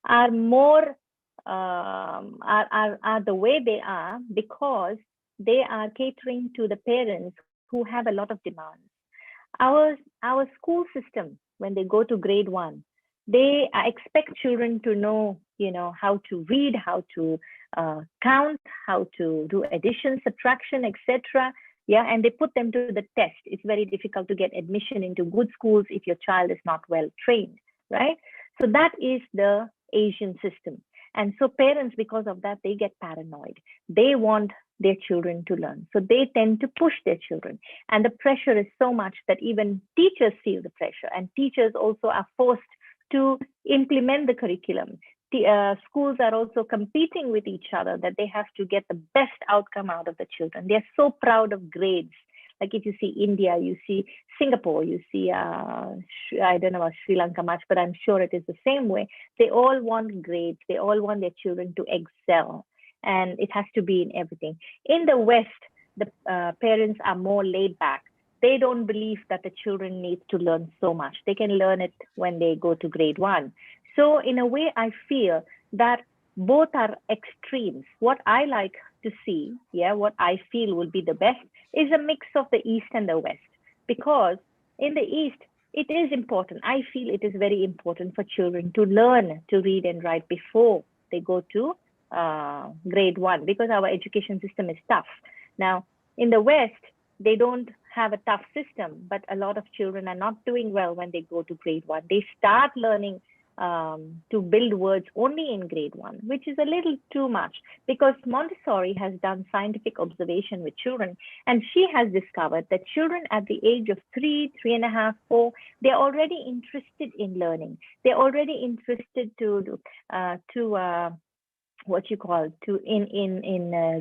are more, are the way they are because they are catering to the parents who have a lot of demands. Our school system, when they go to grade 1, they expect children to know, how to read, how to count, how to do addition, subtraction, etc. Yeah, and they put them to the test. It's very difficult to get admission into good schools if your child is not well trained, right? So that is the Asian system. And so parents, because of that, they get paranoid. They want their children to learn. So they tend to push their children. And the pressure is so much that even teachers feel the pressure. And teachers also are forced to implement the curriculum. Schools are also competing with each other that they have to get the best outcome out of the children. They're so proud of grades. Like if you see India, you see Singapore, you see, I don't know about Sri Lanka much, but I'm sure it is the same way. They all want grades. They all want their children to excel. And it has to be in everything. In the West, the parents are more laid back. They don't believe that the children need to learn so much. They can learn it when they go to grade 1. So in a way, I feel that both are extremes. What I like to see, what I feel will be the best is a mix of the East and the West. Because in the East, it is important. I feel it is very important for children to learn to read and write before they go to grade 1, because our education system is tough. Now, in the West, they don't have a tough system, but a lot of children are not doing well when they go to grade 1. They start learning to build words only in grade 1, which is a little too much, because Montessori has done scientific observation with children, and she has discovered that children at the age of 3, 3.5, 4, they're already interested in learning. They're already interested to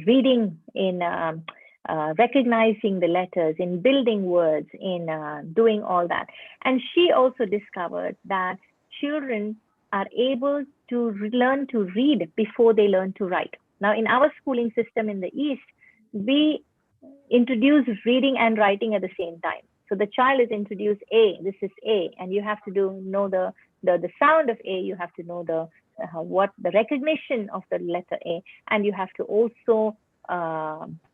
reading, in recognizing the letters, in building words, in doing all that. And she also discovered that children are able to learn to read before they learn to write. Now, in our schooling system in the East, we introduce reading and writing at the same time. So the child is introduced A, this is A, and you have to know the sound of A, you have to know the recognition of the letter A, and you have to also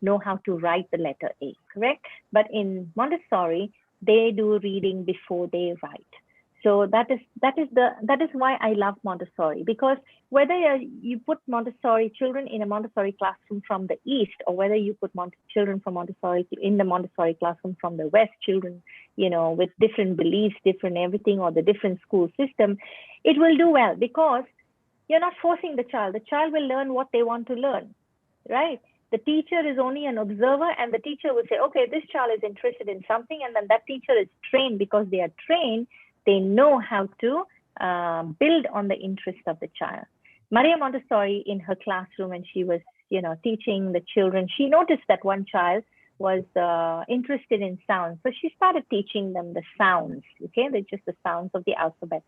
know how to write the letter A, correct? But in Montessori, they do reading before they write. So that is why I love Montessori, because whether you put Montessori children in a Montessori classroom from the East, or whether you put children from Montessori in the Montessori classroom from the West, children, with different beliefs, different everything, or the different school system, it will do well, because you're not forcing the child. The child will learn what they want to learn, right? The teacher is only an observer, and the teacher will say, okay, this child is interested in something, and then that teacher is trained. Because they are trained, they know how to build on the interest of the child. Maria Montessori, in her classroom, and she was, teaching the children, she noticed that one child was interested in sounds. So she started teaching them the sounds, okay? They're just the sounds of the alphabet.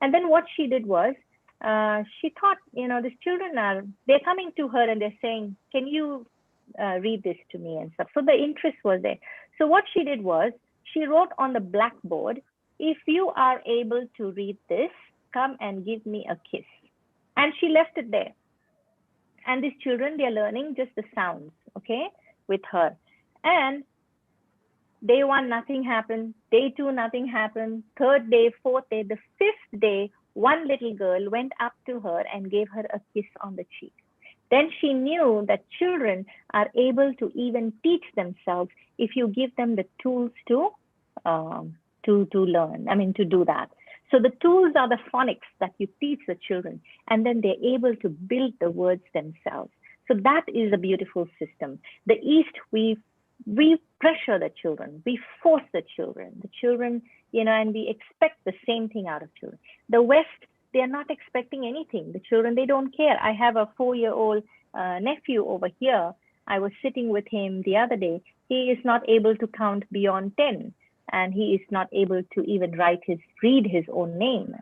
And then what she did was, she thought, these children they're coming to her and they're saying, can you read this to me and stuff. So the interest was there. So what she did was, she wrote on the blackboard, if you are able to read this, come and give me a kiss. And she left it there. And these children, they're learning just the sounds, okay, with her. And day one, nothing happened. Day two, nothing happened. Third day, fourth day, the fifth day, one little girl went up to her and gave her a kiss on the cheek. Then she knew that children are able to even teach themselves if you give them the tools to learn, to do that. So the tools are the phonics that you teach the children, and then they're able to build the words themselves. So that is a beautiful system. The East, we pressure the children, we force the children, and we expect the same thing out of children. The West, they're not expecting anything. The children, they don't care. I have a 4-year-old nephew over here. I was sitting with him the other day. He is not able to count beyond 10. And he is not able to even read his own name.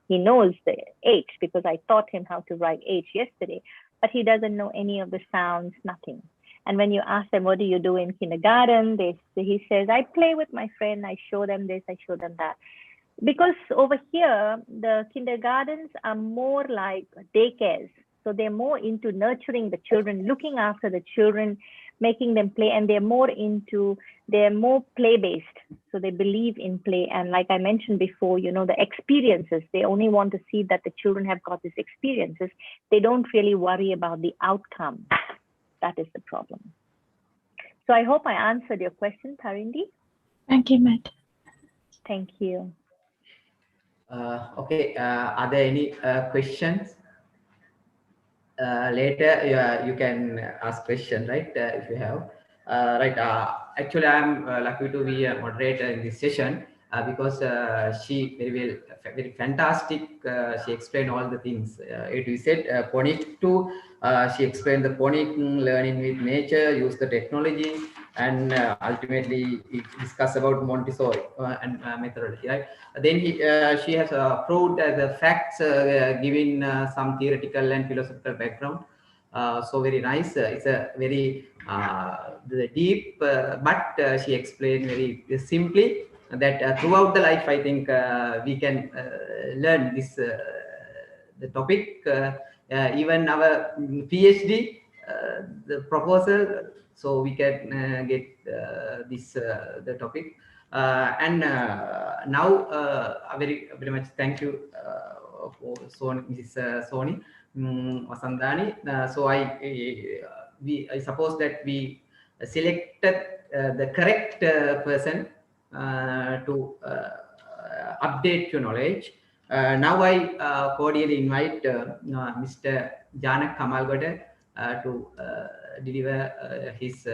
He knows the H because I taught him how to write H yesterday, but he doesn't know any of the sounds, nothing. And when you ask them, what do you do in kindergarten? He says, I play with my friend. I show them this, I show them that. Because over here, the kindergartens are more like daycares. So they're more into nurturing the children, looking after the children, making them play, and they're more play-based. So they believe in play. And like I mentioned before, the experiences, they only want to see that the children have got these experiences. They don't really worry about the outcome. That is the problem. So I hope I answered your question, Tharindi. Thank you, Matt. Thank you. Okay, are there any questions? Later you can ask questions, right, if you have. Right, actually I'm lucky to be a moderator in this session because she very fantastic. She explained all the things. We said phonics too. She explained the phonic learning with nature, use the technology, and ultimately discuss about Montessori and methodology, right? Then she has proved the facts, giving some theoretical and philosophical background. So very nice. It's a very deep, but she explained very simply that throughout the life, I think we can learn this the topic. Even our PhD, the proposal, so we can get this the topic. And now very much thank you for Mrs. Soni Vasandani. So I suppose that we selected the correct person to update your knowledge. Now I cordially invite Mr. Janak Kamalgode to deliver his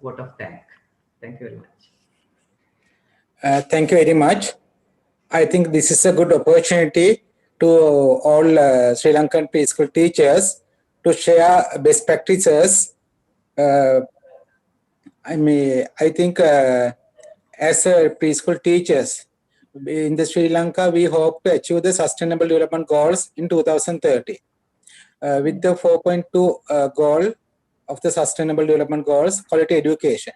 vote of thanks. Thank you very much. Thank you very much. I think this is a good opportunity to all Sri Lankan preschool teachers to share best practices. I think as a preschool teachers in the Sri Lanka, we hope to achieve the Sustainable Development Goals in 2030. With the 4.2 goal of the Sustainable Development Goals, quality education.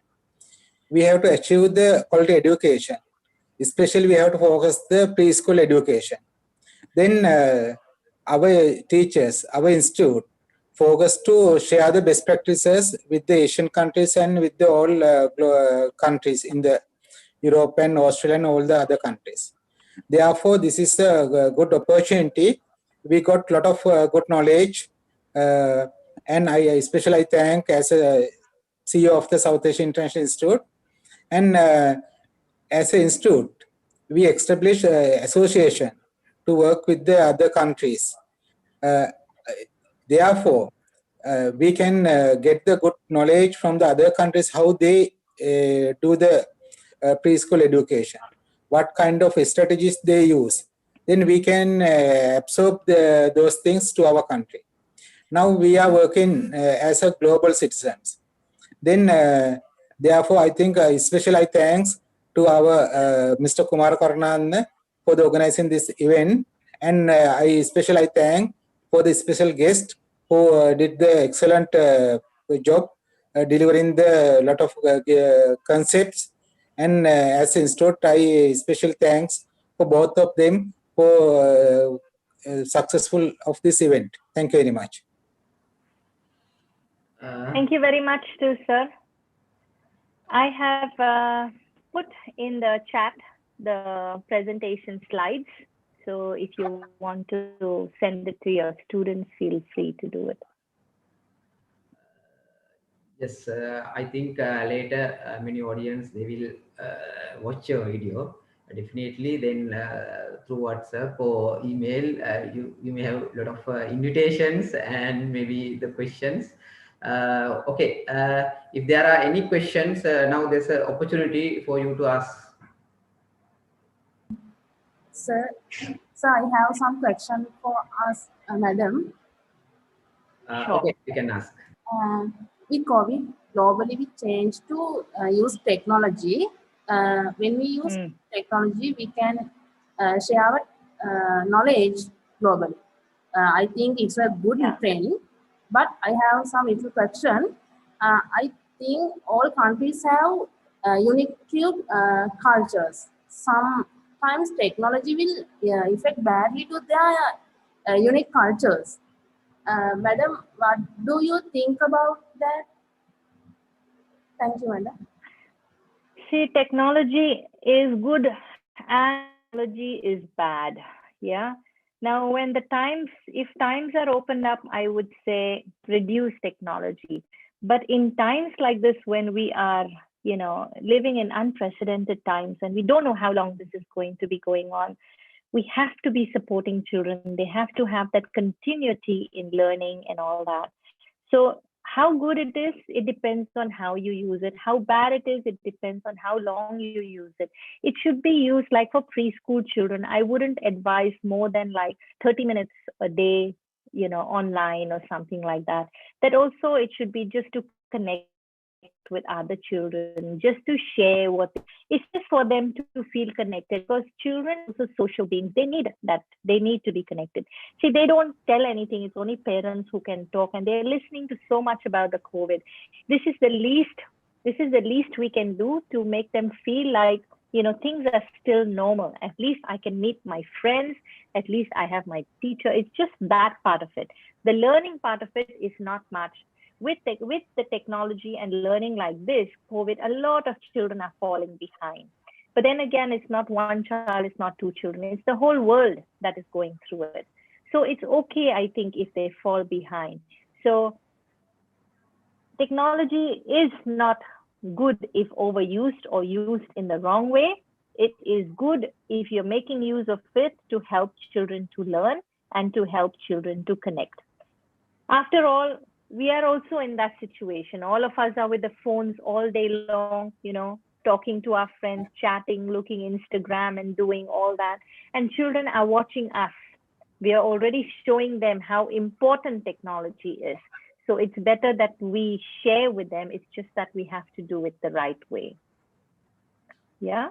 We have to achieve the quality education. Especially we have to focus the preschool education. Then our teachers, our institute, focus to share the best practices with the Asian countries and with the all countries in the Europe and Australia and all the other countries. Therefore, this is a good opportunity. We got a lot of good knowledge, and I especially thank as a CEO of the South Asian International Institute. And as an institute, we established an association to work with the other countries. Therefore, we can get the good knowledge from the other countries, how they do the preschool education, what kind of strategies they use. then we can absorb those things to our country. Now we are working as a global citizens. Then, therefore, I think especially thanks to our Mr. Kumar Karunan for the organizing this event, and I especially thank for the special guest who did the excellent job delivering the lot of concepts. And as institute, I special thanks for both of them for successful of this event. Thank you very much. Thank you very much too, sir. I have put in the chat the presentation slides. So if you want to send it to your students, feel free to do it. Yes, I think later many audience, they will watch your video. Definitely then through WhatsApp or email, you may have a lot of invitations and maybe the questions. Okay, if there are any questions, now there's an opportunity for you to ask. Sir, I have some question for us, madam. Sure. Okay, you can ask. With COVID, globally we change to use technology. When we use technology, we can share our knowledge globally. I think it's a good trend, but I have some little question. I think all countries have unique cultures. Sometimes technology will affect badly to their unique cultures. Madam, what do you think about that? Thank you, madam. See, technology is good and technology is bad. Yeah. Now, when if times are opened up, I would say reduce technology. But in times like this, when we are, living in unprecedented times and we don't know how long this is going to be going on, we have to be supporting children. They have to have that continuity in learning and all that. So how good it is, it depends on how you use it. How bad it is, it depends on how long you use it. It should be used like for preschool children. I wouldn't advise more than like 30 minutes a day, online or something like that. That also, it should be just to connect with other children, just to share it's just for them to feel connected, because children are also social beings. They need that. They need to be connected. See, they don't tell anything. It's only parents who can talk, and they're listening to so much about the COVID. This is the least we can do to make them feel like, things are still normal. At least I can meet my friends. At least I have my teacher. It's just that part of it. The learning part of it is not much. With the technology and learning like this, COVID, a lot of children are falling behind. But then again, it's not one child, it's not two children, it's the whole world that is going through it. So it's okay, I think, if they fall behind. So technology is not good if overused or used in the wrong way. It is good if you're making use of it to help children to learn and to help children to connect. After all, we are also in that situation. All of us are with the phones all day long, talking to our friends, chatting, looking Instagram and doing all that. And children are watching us. We are already showing them how important technology is. So it's better that we share with them. It's just that we have to do it the right way. Yeah.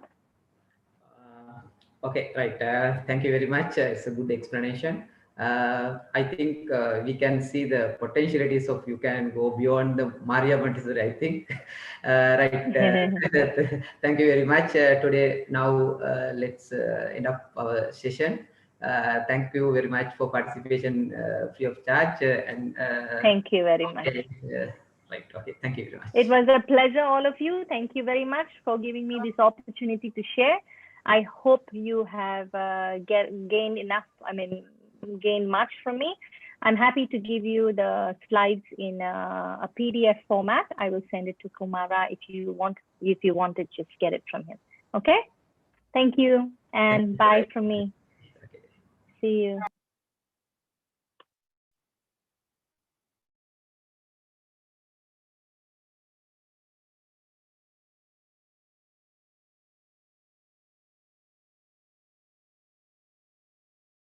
Okay, right. Thank you very much. It's a good explanation. I think we can see the potentialities of you can go beyond the Maria Montessori, I think. Right. Thank you very much. Today, now let's end up our session. Thank you very much for participation free of charge. Thank you very much. Right. Okay. Thank you very much. It was a pleasure, all of you. Thank you very much for giving me this opportunity to share. I hope you have gained much from me. I'm happy to give you the slides in a PDF format. I will send it to Kumara if you want to just get it from him. Okay? Thank you, and bye from me. Okay. See you.